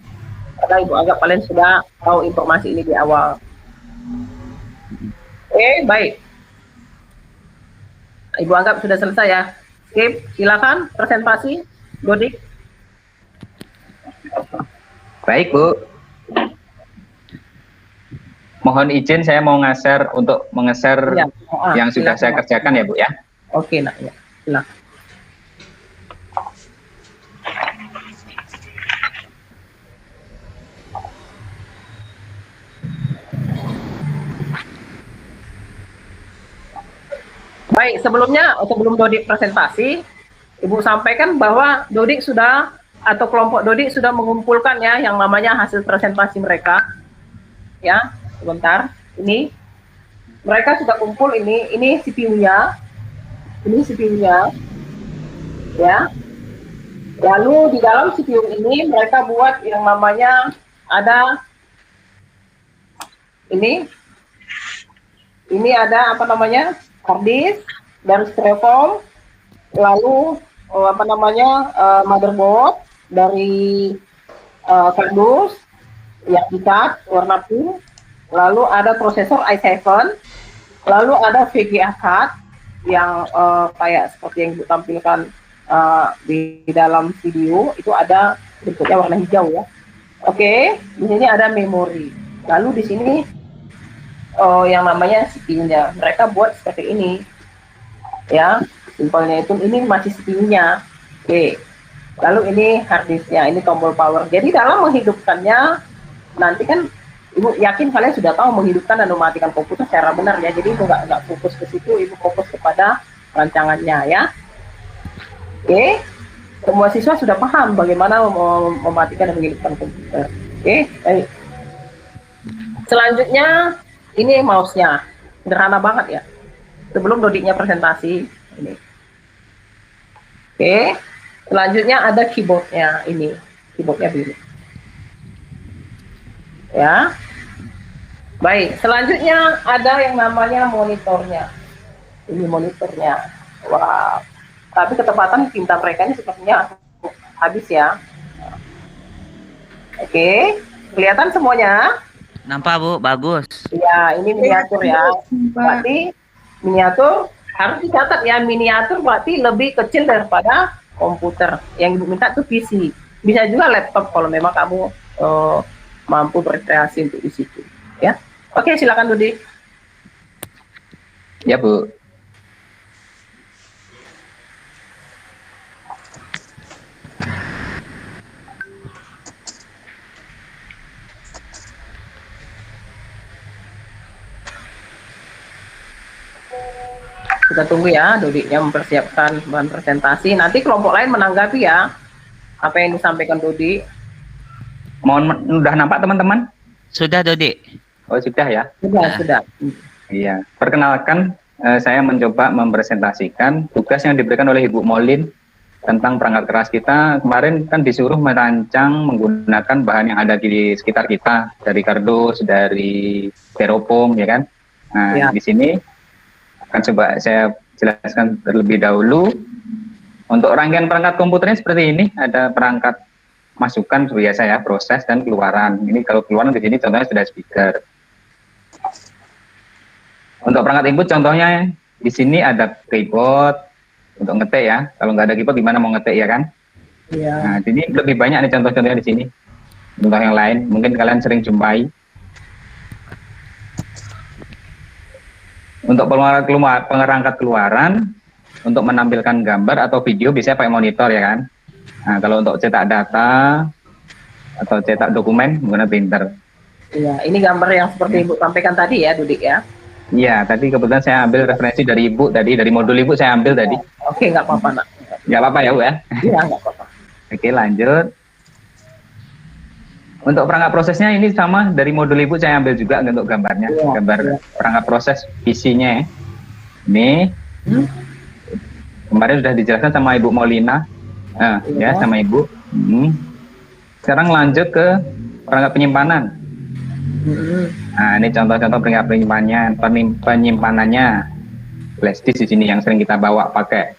Karena Ibu anggap kalian sudah tahu informasi ini di awal. Oke, baik. Ibu anggap sudah selesai ya. Skip, silakan presentasi, Dodik. Baik, Bu. Mohon izin saya mau mengeser Ya. yang sudah saya Silakan. kerjakan ya, Bu ya. Oke, nak ya. Silakan. Baik, sebelum Dodik presentasi, Ibu sampaikan bahwa Dodik sudah atau kelompok Dodik sudah mengumpulkan ya yang namanya hasil presentasi mereka. Ya, sebentar. Ini mereka sudah kumpul ini CPU-nya. Ini CPU-nya. Ya. Lalu di dalam CPU ini mereka buat yang namanya ada ini ada apa namanya? Hard disk dari styrofoam, lalu apa namanya motherboard dari kardus yang dicat warna pink, lalu ada prosesor i7, lalu ada VGA card yang kayak seperti yang ditampilkan di dalam video itu ada bentuknya warna hijau ya. Oke, di sini ada memori. Lalu di sini yang namanya CPU-nya. Mereka buat seperti ini. Ya, simpelnya itu ini masih CPU-nya. Oke. Lalu ini hard disk-nya, ini tombol power. Jadi dalam menghidupkannya nanti kan Ibu yakin kalian sudah tahu menghidupkan dan mematikan komputer secara benar ya. Jadi Ibu nggak fokus ke situ, Ibu fokus kepada rancangannya ya. Oke. Semua siswa sudah paham bagaimana mematikan dan menghidupkan komputer. Oke, baik. Selanjutnya ini mouse-nya, sederhana banget ya. Sebelum Dodiknya presentasi, ini. Oke, selanjutnya ada keyboardnya, ini keyboardnya biru. Ya, baik. Selanjutnya ada yang namanya monitornya. Ini monitornya. Wah, tapi ketepatan tinta mereka ini sepertinya habis ya. Oke, kelihatan semuanya. Nampak Bu, bagus. Ya, ini miniatur ya. Berarti miniatur harus dicatat ya, miniatur berarti lebih kecil daripada komputer. Yang Ibu minta itu PC. Bisa juga laptop kalau memang kamu mampu berkreasi untuk di situ. Ya. Oke, silakan Dudi. Ya, Bu. Kita tunggu ya, Dodiknya mempersiapkan bahan presentasi. Nanti kelompok lain menanggapi ya apa yang disampaikan Dodi. Udah nampak teman-teman? Sudah Dodi. Oh sudah ya. Sudah. Iya. Perkenalkan, saya mencoba mempresentasikan tugas yang diberikan oleh Ibu Molin tentang perangkat keras kita. Kemarin kan disuruh merancang menggunakan bahan yang ada di sekitar kita, dari kardus, dari styrofoam, ya kan? Nah, Ya. di sini akan coba saya jelaskan terlebih dahulu. Untuk rangkaian perangkat komputernya seperti ini, ada perangkat masukan biasa ya, proses dan keluaran. Ini kalau keluaran di sini contohnya sudah speaker. Untuk perangkat input contohnya di sini ada keyboard untuk ngetik ya. Kalau nggak ada keyboard gimana mau ngetik ya kan? Iya. Nah, di sini lebih banyak nih contoh-contohnya di sini. Contoh yang lain mungkin kalian sering jumpai. Untuk perangkat keluaran, untuk menampilkan gambar atau video biasanya pakai monitor ya kan. Nah, kalau untuk cetak data atau cetak dokumen menggunakan printer. Iya, ini gambar yang seperti Ibu sampaikan tadi ya, Dudik ya. Iya, tadi kebetulan saya ambil referensi dari Ibu tadi, dari modul Ibu saya ambil tadi. Oke, nggak apa-apa nak. Nggak apa-apa ya Bu ya. Iya, nggak apa-apa. Oke, lanjut. Untuk perangkat prosesnya ini sama dari modul Ibu saya ambil juga untuk gambarnya, Iya, gambar iya. perangkat proses PC-nya ya. Ini kemarin sudah dijelaskan sama Ibu Molina, Iya. ya sama Ibu. Sekarang lanjut ke perangkat penyimpanan. Nah, ini contoh-contoh perangkat penyimpanannya. Flash disk di sini yang sering kita bawa pakai,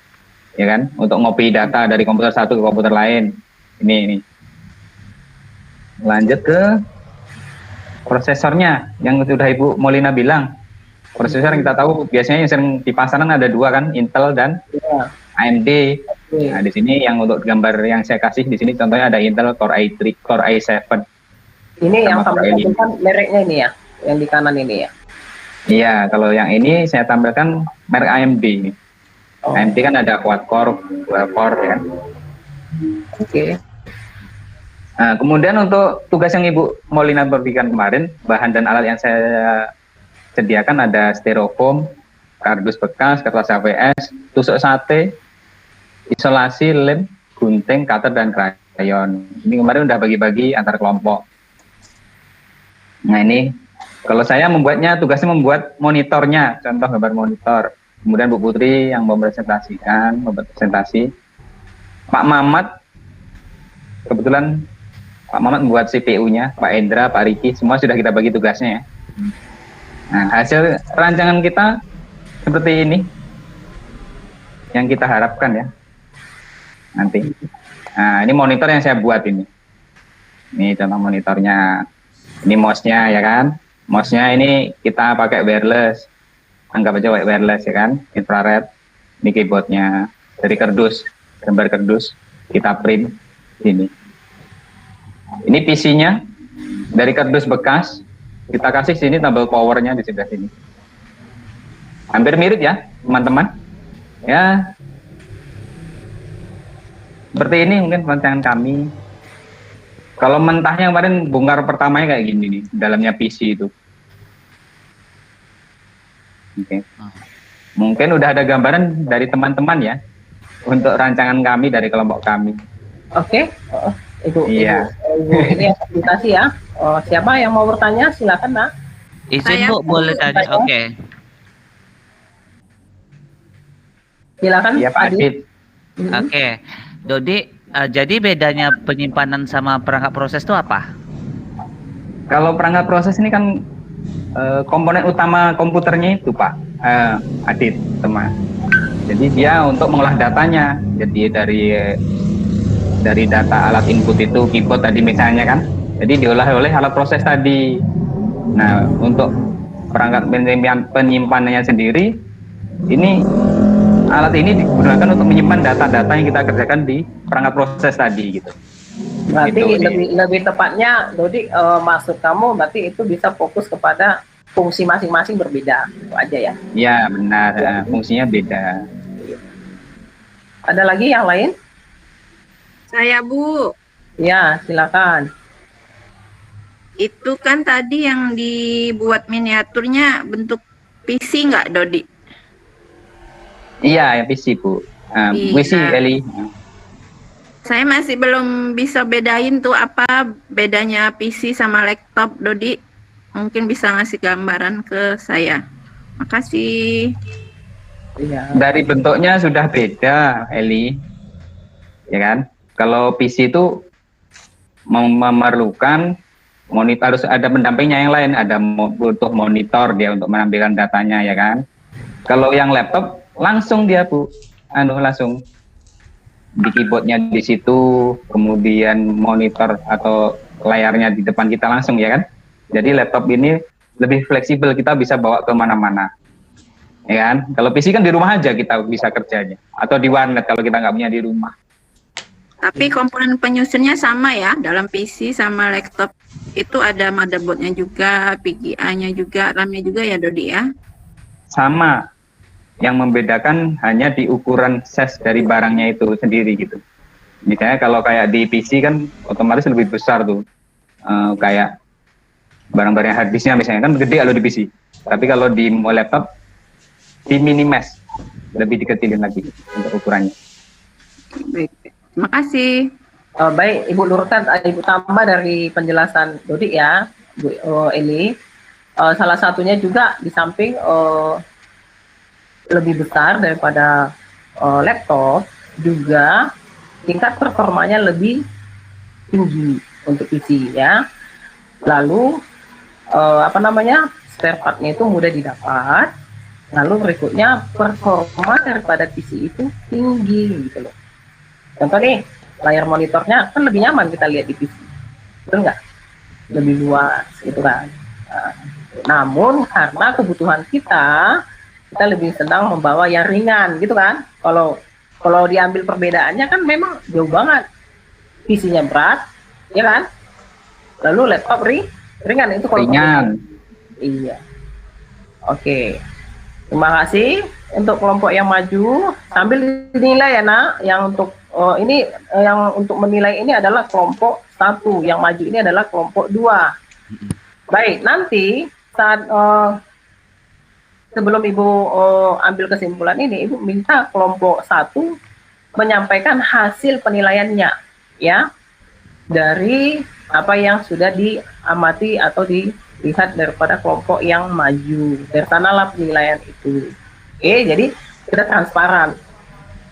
ya kan? Untuk ngopi data dari komputer satu ke komputer lain. Ini. Lanjut ke prosesornya yang sudah Ibu Molina bilang. Prosesor yang kita tahu biasanya yang sering di pasaran ada dua kan, Intel dan Iya. AMD. Oke. Nah, di sini yang untuk gambar yang saya kasih di sini contohnya ada Intel Core i3, Core i7. Ini yang Sama sampai ini. tampilkan mereknya ini ya, yang di kanan ini ya. Iya, kalau yang ini saya tampilkan merek AMD ini. Oh. AMD kan ada quad core, dual core ya. Oke. Nah, kemudian untuk tugas yang Ibu Molina berikan kemarin, bahan dan alat yang saya sediakan ada styrofoam, kardus bekas, kertas HVS, tusuk sate, isolasi, lem, gunting, cutter, dan krayon. Ini kemarin udah bagi-bagi antar kelompok. Nah ini, kalau saya membuatnya, tugasnya membuat monitornya, contoh gambar monitor. Kemudian Bu Putri yang mempresentasikan, membuat presentasi. Pak Mamat, kebetulan Pak Mamat membuat CPU-nya, Pak Endra, Pak Riki, semua sudah kita bagi tugasnya ya. Nah, hasil rancangan kita seperti ini, yang kita harapkan ya, nanti. Nah, ini monitor yang saya buat ini. Ini contoh monitornya. Ini mouse-nya ya kan. Mouse-nya ini kita pakai wireless. Anggap aja wireless ya kan, infrared. Ini keyboard-nya dari kardus, gambar kardus, kita print ini. Ini PC-nya dari kardus bekas, kita kasih sini tabel powernya di sebelah sini. Hampir mirip ya, teman-teman. Ya, seperti ini mungkin rancangan kami. Kalau mentahnya kemarin bongkar pertamanya kayak gini nih, dalamnya PC itu. Oke. Mungkin udah ada gambaran dari teman-teman ya, untuk rancangan kami dari kelompok kami. Oke. Ibu, Iya. Ibu ini presentasi ya. Siapa yang mau bertanya silakan nak. Izin Bu, boleh tanya? Oke. Silakan. Iya Pak Adit. Oke. Dodi, jadi bedanya penyimpanan sama perangkat proses itu apa? Kalau perangkat proses ini kan komponen utama komputernya itu Pak Adit, teman. Jadi dia untuk mengolah datanya. Jadi dari data alat input itu keyboard tadi misalnya kan, jadi diolah oleh alat proses tadi. Nah, untuk perangkat penyimpanannya sendiri, ini alat ini digunakan untuk menyimpan data-data yang kita kerjakan di perangkat proses tadi gitu. Berarti Gitu, lebih tepatnya, Dodi, maksud kamu berarti itu bisa fokus kepada fungsi masing-masing berbeda, itu aja ya? Iya benar, fungsinya beda. Ada lagi yang lain? Saya Bu, Ya, silakan. itu kan tadi yang dibuat miniaturnya bentuk PC nggak Dodi? Iya, yang PC Bu. Iya. PC Eli. Saya masih belum bisa bedain tuh apa bedanya PC sama laptop Dodi. Mungkin bisa ngasih gambaran ke saya. Makasih. Iya. Dari bentuknya sudah beda, Eli. Ya kan? Kalau PC itu memerlukan monitor, harus ada pendampingnya yang lain, ada butuh monitor dia untuk menampilkan datanya ya kan. Kalau yang laptop langsung dia Bu, langsung di keyboardnya di situ, kemudian monitor atau layarnya di depan kita langsung ya kan. Jadi laptop ini lebih fleksibel, kita bisa bawa ke mana-mana. Ya kan? Kalau PC kan di rumah aja kita bisa kerjanya, atau di warnet kalau kita nggak punya di rumah. Tapi komponen penyusunnya sama ya, dalam PC sama laptop itu ada motherboardnya juga, VGA-nya juga, RAM-nya juga ya Dodi ya? Sama, yang membedakan hanya di ukuran size dari barangnya itu sendiri gitu. Misalnya kalau kayak di PC kan otomatis lebih besar tuh, kayak barang-barang hard disknya misalnya kan gede kalau di PC. Tapi kalau di laptop di minimax, lebih dikecilin lagi untuk ukurannya. Baik. Terima kasih. Baik, Ibu Lurkan, Ibu tambah dari penjelasan Dodi ya, Bu Eli. Salah satunya juga di samping lebih besar daripada laptop, juga tingkat performanya lebih tinggi untuk PC ya. Lalu spare part-nya itu mudah didapat. Lalu berikutnya performa daripada PC itu tinggi gitu loh. Contoh nih, layar monitornya kan lebih nyaman kita lihat di PC, betul nggak? Lebih luas gitu kan. Namun karena kebutuhan kita lebih senang membawa yang ringan gitu kan. Kalau diambil perbedaannya kan memang jauh banget. PC-nya berat, ya kan? Lalu laptop ringan itu kalau Ringan. Iya. Oke. Terima kasih untuk kelompok yang maju. Sambil dinilai ya nak, yang untuk yang untuk menilai ini adalah kelompok 1, yang maju ini adalah kelompok 2. Baik, nanti saat sebelum Ibu ambil kesimpulan ini, Ibu minta kelompok 1 menyampaikan hasil penilaiannya, ya, dari apa yang sudah diamati atau dilihat daripada kelompok yang maju. Dari sanalah penilaian itu. Oke, jadi kita transparan,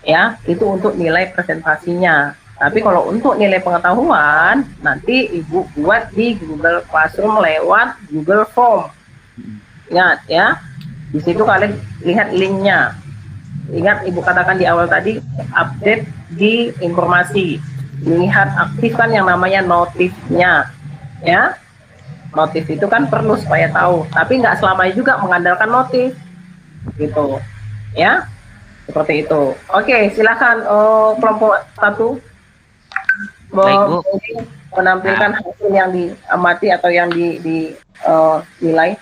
ya, itu untuk nilai presentasinya. Tapi kalau untuk nilai pengetahuan, nanti Ibu buat di Google Classroom lewat Google Form. Ingat ya, di situ kalian lihat linknya. Ingat Ibu katakan di awal tadi, update di informasi. Lihat aktifkan yang namanya notifnya, ya. Notif itu kan perlu supaya tahu, tapi nggak selamanya juga mengandalkan notif, gitu, ya. Seperti itu. Oke, silakan kelompok 1 Baik, Bu. menampilkan hasil yang diamati atau yang dinilai.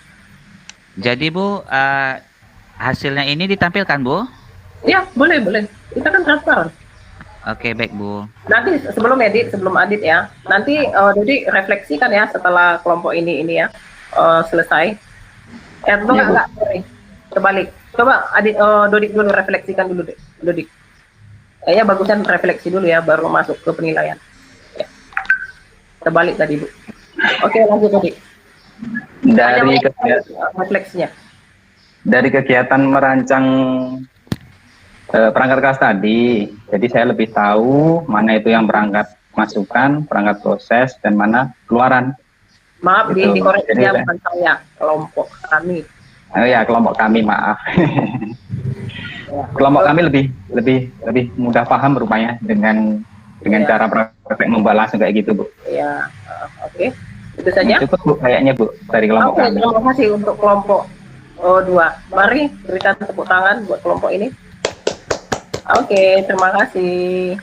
Jadi Bu, hasilnya ini ditampilkan Bu? Ya, boleh. Kita kan transparan. Oke, baik Bu. Nanti sebelum Adit ya, nanti Dodi refleksikan ya setelah kelompok ini ya selesai. Enggak, sorry. Terbalik. Coba Adit, Dodi dulu refleksikan dulu, Dodi. Kayaknya bagusnya refleksi dulu ya, baru masuk ke penilaian. Ya. Terbalik tadi Bu. Oke, lanjut Dodi. Refleksinya. Dari kegiatan merancang perangkat kelas tadi, jadi saya lebih tahu mana itu yang perangkat masukan, perangkat proses, dan mana keluaran. Maaf, Gitu. dikoreksi Jadi ya, bukan saya, kelompok kami. Oh ya, kelompok kami, maaf. Kelompok kami lebih mudah paham rupanya dengan cara praktek membuat langsung kayak gitu, Bu. Ya, oke. Itu saja. Cukup Bu, kayaknya Bu, dari kelompok kami. Terima kasih untuk kelompok 2. Mari berikan tepuk tangan buat kelompok ini. Oke, terima kasih.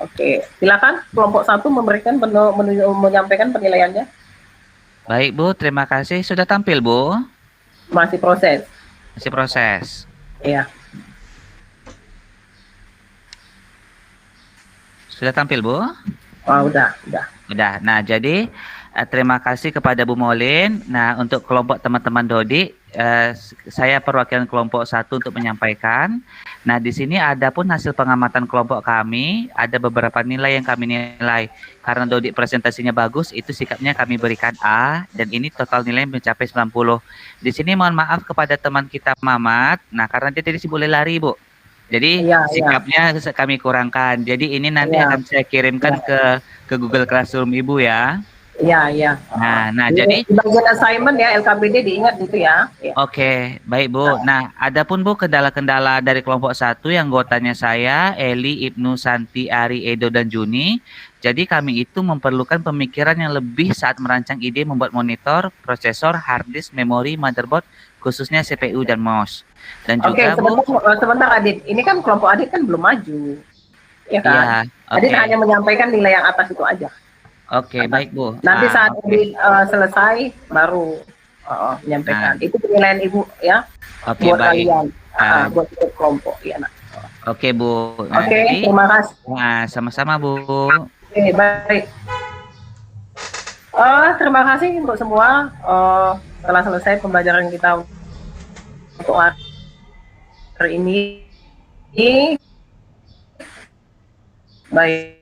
Oke, silakan kelompok 1 menyampaikan penilaiannya. Baik Bu, terima kasih. Sudah tampil Bu? Masih proses. Masih proses. Iya. Sudah tampil Bu? Oh, udah. Udah. Nah, jadi terima kasih kepada Bu Molin. Nah, untuk kelompok teman-teman Dodi, saya perwakilan kelompok 1 untuk menyampaikan. Nah, di sini ada pun hasil pengamatan kelompok kami, ada beberapa nilai yang kami nilai. Karena Dodi presentasinya bagus, itu sikapnya kami berikan A, dan ini total nilai mencapai 90. Di sini mohon maaf kepada teman kita Mamat, nah karena dia tadi boleh lari Bu. Jadi sikapnya kami kurangkan. Jadi ini nanti akan saya kirimkan ke Google Classroom Ibu ya. Iya. Nah, jadi bagian assignment ya, LKPD diingat gitu ya. Oke, baik Bu. Nah, adapun Bu kendala-kendala dari kelompok 1 yang anggotanya saya, Eli, Ibnu, Santi, Ari, Edo, dan Juni. Jadi kami itu memerlukan pemikiran yang lebih saat merancang ide membuat monitor, prosesor, hard disk, memori, motherboard, khususnya CPU dan mouse. Dan juga sebentar Adit. Ini kan kelompok Adit kan belum maju. Ya kan? Iya, Adit hanya menyampaikan nilai yang atas itu aja. Oke, baik Bu. Nanti saat Adit selesai baru menyampaikan. Itu penilaian Ibu ya. Oke, buat baik. kalian. Buat kelompok ya. Oke Bu. Nah, Oke, jadi, terima kasih. Nah, sama-sama Bu. Oke, baik. Terima kasih untuk semua. Telah selesai pembelajaran kita untuk hari ini. Baik.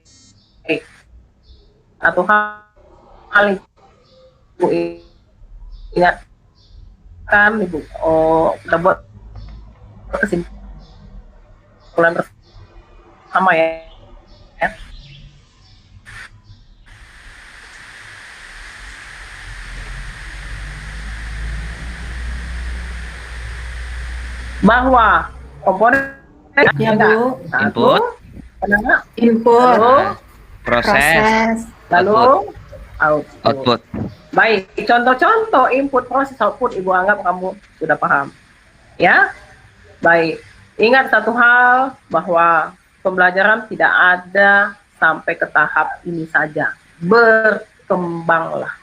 Atau hal Ibu ingatkan Ibu, kita buat kesimpulan bersama ya. Bahwa komponen Ya, Bu. Input, Input, proses, lalu output. Baik, contoh-contoh input, proses, output Ibu anggap kamu sudah paham. Ya, baik. Ingat satu hal, bahwa pembelajaran tidak ada sampai ke tahap ini saja. Berkembanglah,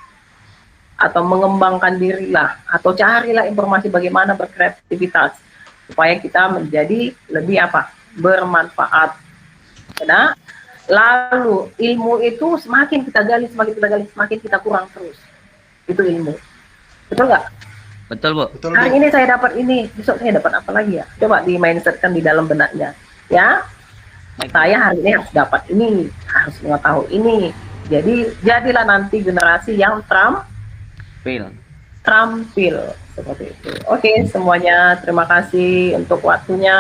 atau mengembangkan dirilah, atau carilah informasi bagaimana berkreativitas, supaya kita menjadi lebih bermanfaat. Nah, lalu ilmu itu semakin kita gali, semakin kita kurang terus. Itu ilmu. Betul nggak? Betul, Bu. Betul, Hari Bu. ini saya dapat ini, besok saya dapat apa lagi ya? Coba di mindsetkan di dalam benaknya, ya. Saya hari ini harus dapat ini, harus mengetahui ini. Jadi jadilah nanti generasi yang Pil. terampil seperti itu. Oke, semuanya terima kasih untuk waktunya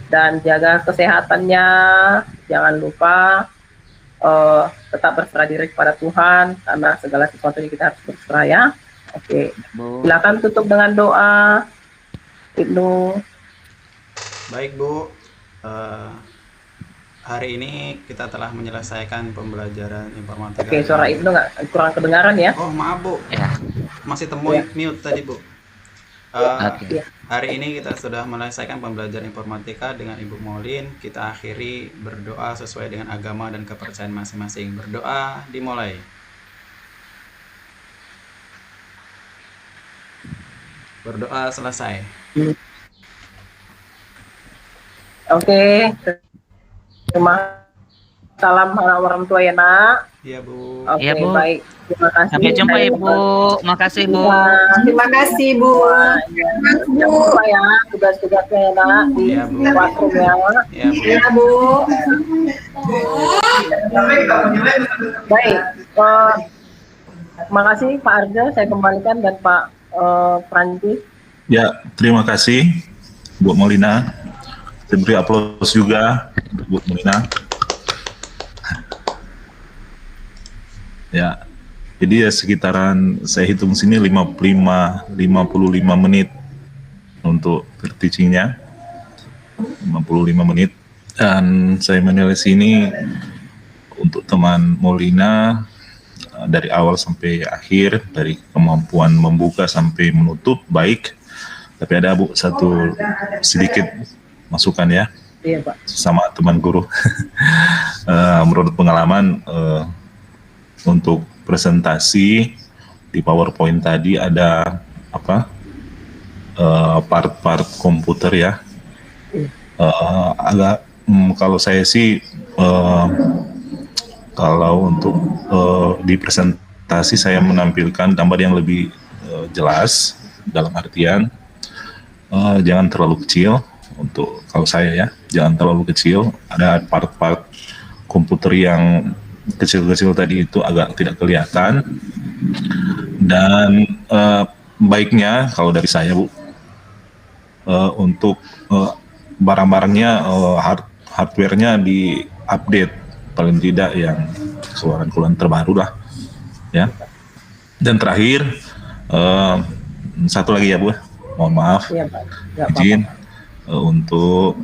dan jaga kesehatannya. Jangan lupa tetap berserah diri kepada Tuhan karena segala sesuatu kita harus berserah ya. Oke, Bu. silakan tutup dengan doa, Ibnu. Baik, Bu. Hari ini kita telah menyelesaikan pembelajaran informatika. Oke, suara Ibnu nggak kurang kedengaran ya? Oh, maaf, Bu. Ya. Masih temu mute tadi, Bu. Oke. Hari ini kita sudah menyelesaikan pembelajaran informatika dengan Ibu Molin. Kita akhiri berdoa sesuai dengan agama dan kepercayaan masing-masing. Berdoa dimulai. Berdoa selesai. Oke, salam orang tua ya nak. Iya, Bu. Oke, Iya, Bu. baik. Terima kasih. Sampai jumpa, Saya- Ibu. Makasih, Bu. Terima kasih, Bu. Jangan lupa ya tugas-tugasnya ya nak di Iya, Bu. classroom ya. Iya, Bu. Ya, Bu. Baik, terima kasih Pak Arjo. Saya kembalikan dan Pak Prancis. Ya, terima kasih Bu Molina. Saya beri aplaus juga untuk Bu Molina. Ya, jadi ya sekitaran saya hitung sini 55 menit untuk teachingnya, 55 menit. Dan saya menilai sini untuk teman Molina dari awal sampai akhir, dari kemampuan membuka sampai menutup baik. Tapi ada Bu satu sedikit masukan ya, Iya Pak. sama teman guru. Menurut pengalaman untuk presentasi di PowerPoint tadi ada apa part-part komputer ya. Agak kalau saya sih kalau untuk di presentasi saya menampilkan gambar yang lebih jelas dalam artian jangan terlalu kecil untuk kalau saya ya, jangan terlalu kecil. Ada part-part komputer yang kecil-kecil tadi itu agak tidak kelihatan. Dan baiknya kalau dari saya Bu, untuk barang-barangnya hardware-nya di-update paling tidak yang keluaran-keluaran terbaru lah ya. Dan terakhir satu lagi ya Bu, mohon maaf Iya Pak. Nggak izin untuk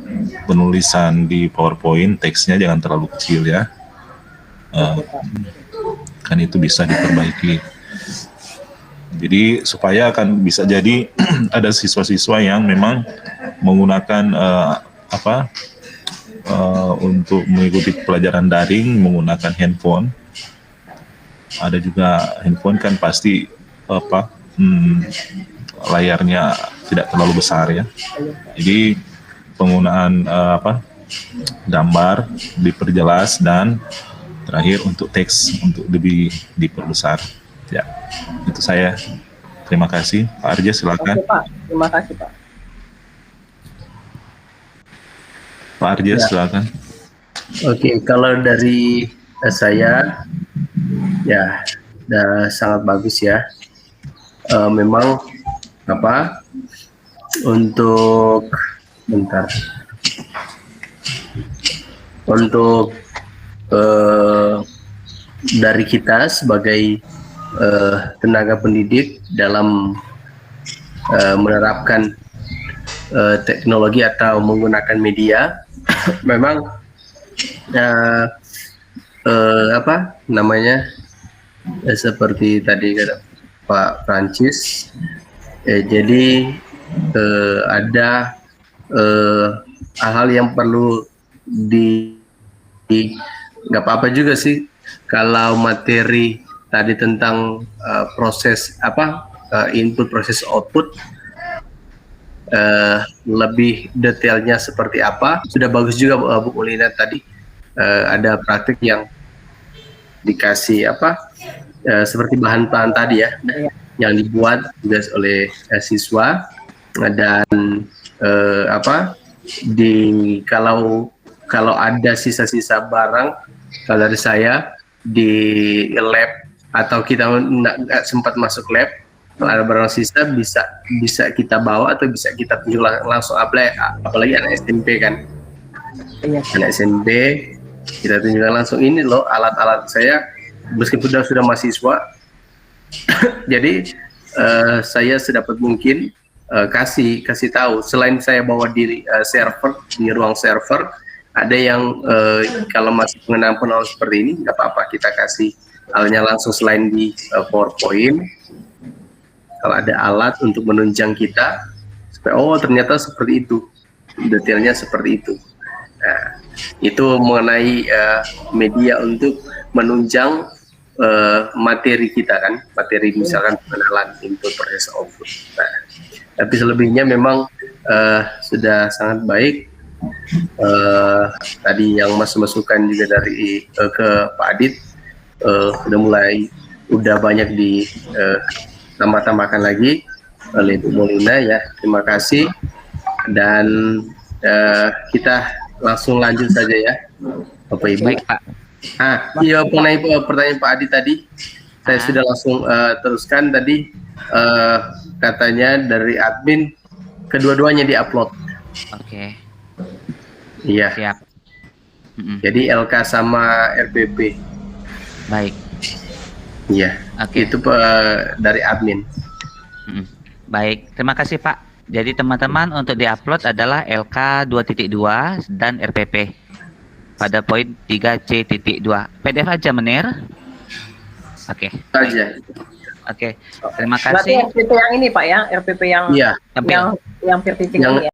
penulisan di PowerPoint teksnya jangan terlalu kecil ya. Kan itu bisa diperbaiki. Jadi supaya akan bisa jadi ada siswa-siswa yang memang menggunakan untuk mengikuti pelajaran daring menggunakan handphone. Ada juga handphone kan pasti layarnya tidak terlalu besar ya. Jadi penggunaan gambar diperjelas dan terakhir untuk teks untuk lebih diperbesar. Ya, itu saya. Terima kasih. Pak Arja silakan. Oke Pak, terima kasih Pak. Pak Arja silakan. Oke, kalau dari saya ya sangat bagus ya. Memang untuk dari kita sebagai tenaga pendidik dalam menerapkan teknologi atau menggunakan media, memang seperti tadi kata Pak Prancis, jadi ada hal-hal yang perlu nggak apa-apa juga sih kalau materi tadi tentang proses input proses output lebih detailnya seperti apa. Sudah bagus juga Bu Molina tadi ada praktik yang dikasih seperti bahan-bahan tadi ya. yang dibuat juga oleh siswa, dan kalau ada sisa-sisa barang, kalau dari saya di lab atau kita nggak sempat masuk lab, kalau ada barang sisa bisa kita bawa atau bisa kita tunjuk langsung, apalagi anak SMP kan. Anak SMP kita tunjukkan langsung, ini loh alat-alat saya meskipun sudah mahasiswa. Jadi saya sedapat mungkin kasih tahu, selain saya bawa diri server di ruang server, ada yang kalau masih pengenalan seperti ini nggak apa-apa, kita kasih halnya langsung selain di PowerPoint. Kalau ada alat untuk menunjang kita supaya oh ternyata seperti itu, detailnya seperti itu. Nah, itu mengenai media untuk menunjang materi kita kan, materi misalkan pengenalan, input, proses, output. Nah, tapi selebihnya memang sudah sangat baik. Tadi yang masukan juga dari ke Pak Adit, udah banyak tambah-tambahkan lagi oleh Bu Molina ya. Terima kasih, dan kita langsung lanjut saja ya, Bapak Ibu. Baik, Pak. Iya, mengenai pertanyaan Pak Adi tadi, saya sudah langsung teruskan tadi, katanya dari admin kedua-duanya diupload. Oke. Iya. Siap. Jadi LK sama RPP. Baik. Iya. Oke. Itu dari admin. Baik, terima kasih Pak. Jadi teman-teman, untuk diupload adalah LK 2.2 dan RPP pada poin 3C.2. PDF aja Menir. Oke. Aja. Oke. Terima Berarti kasih. RPP yang ini Pak ya, RPP yang Iya. yang verticing ini ya.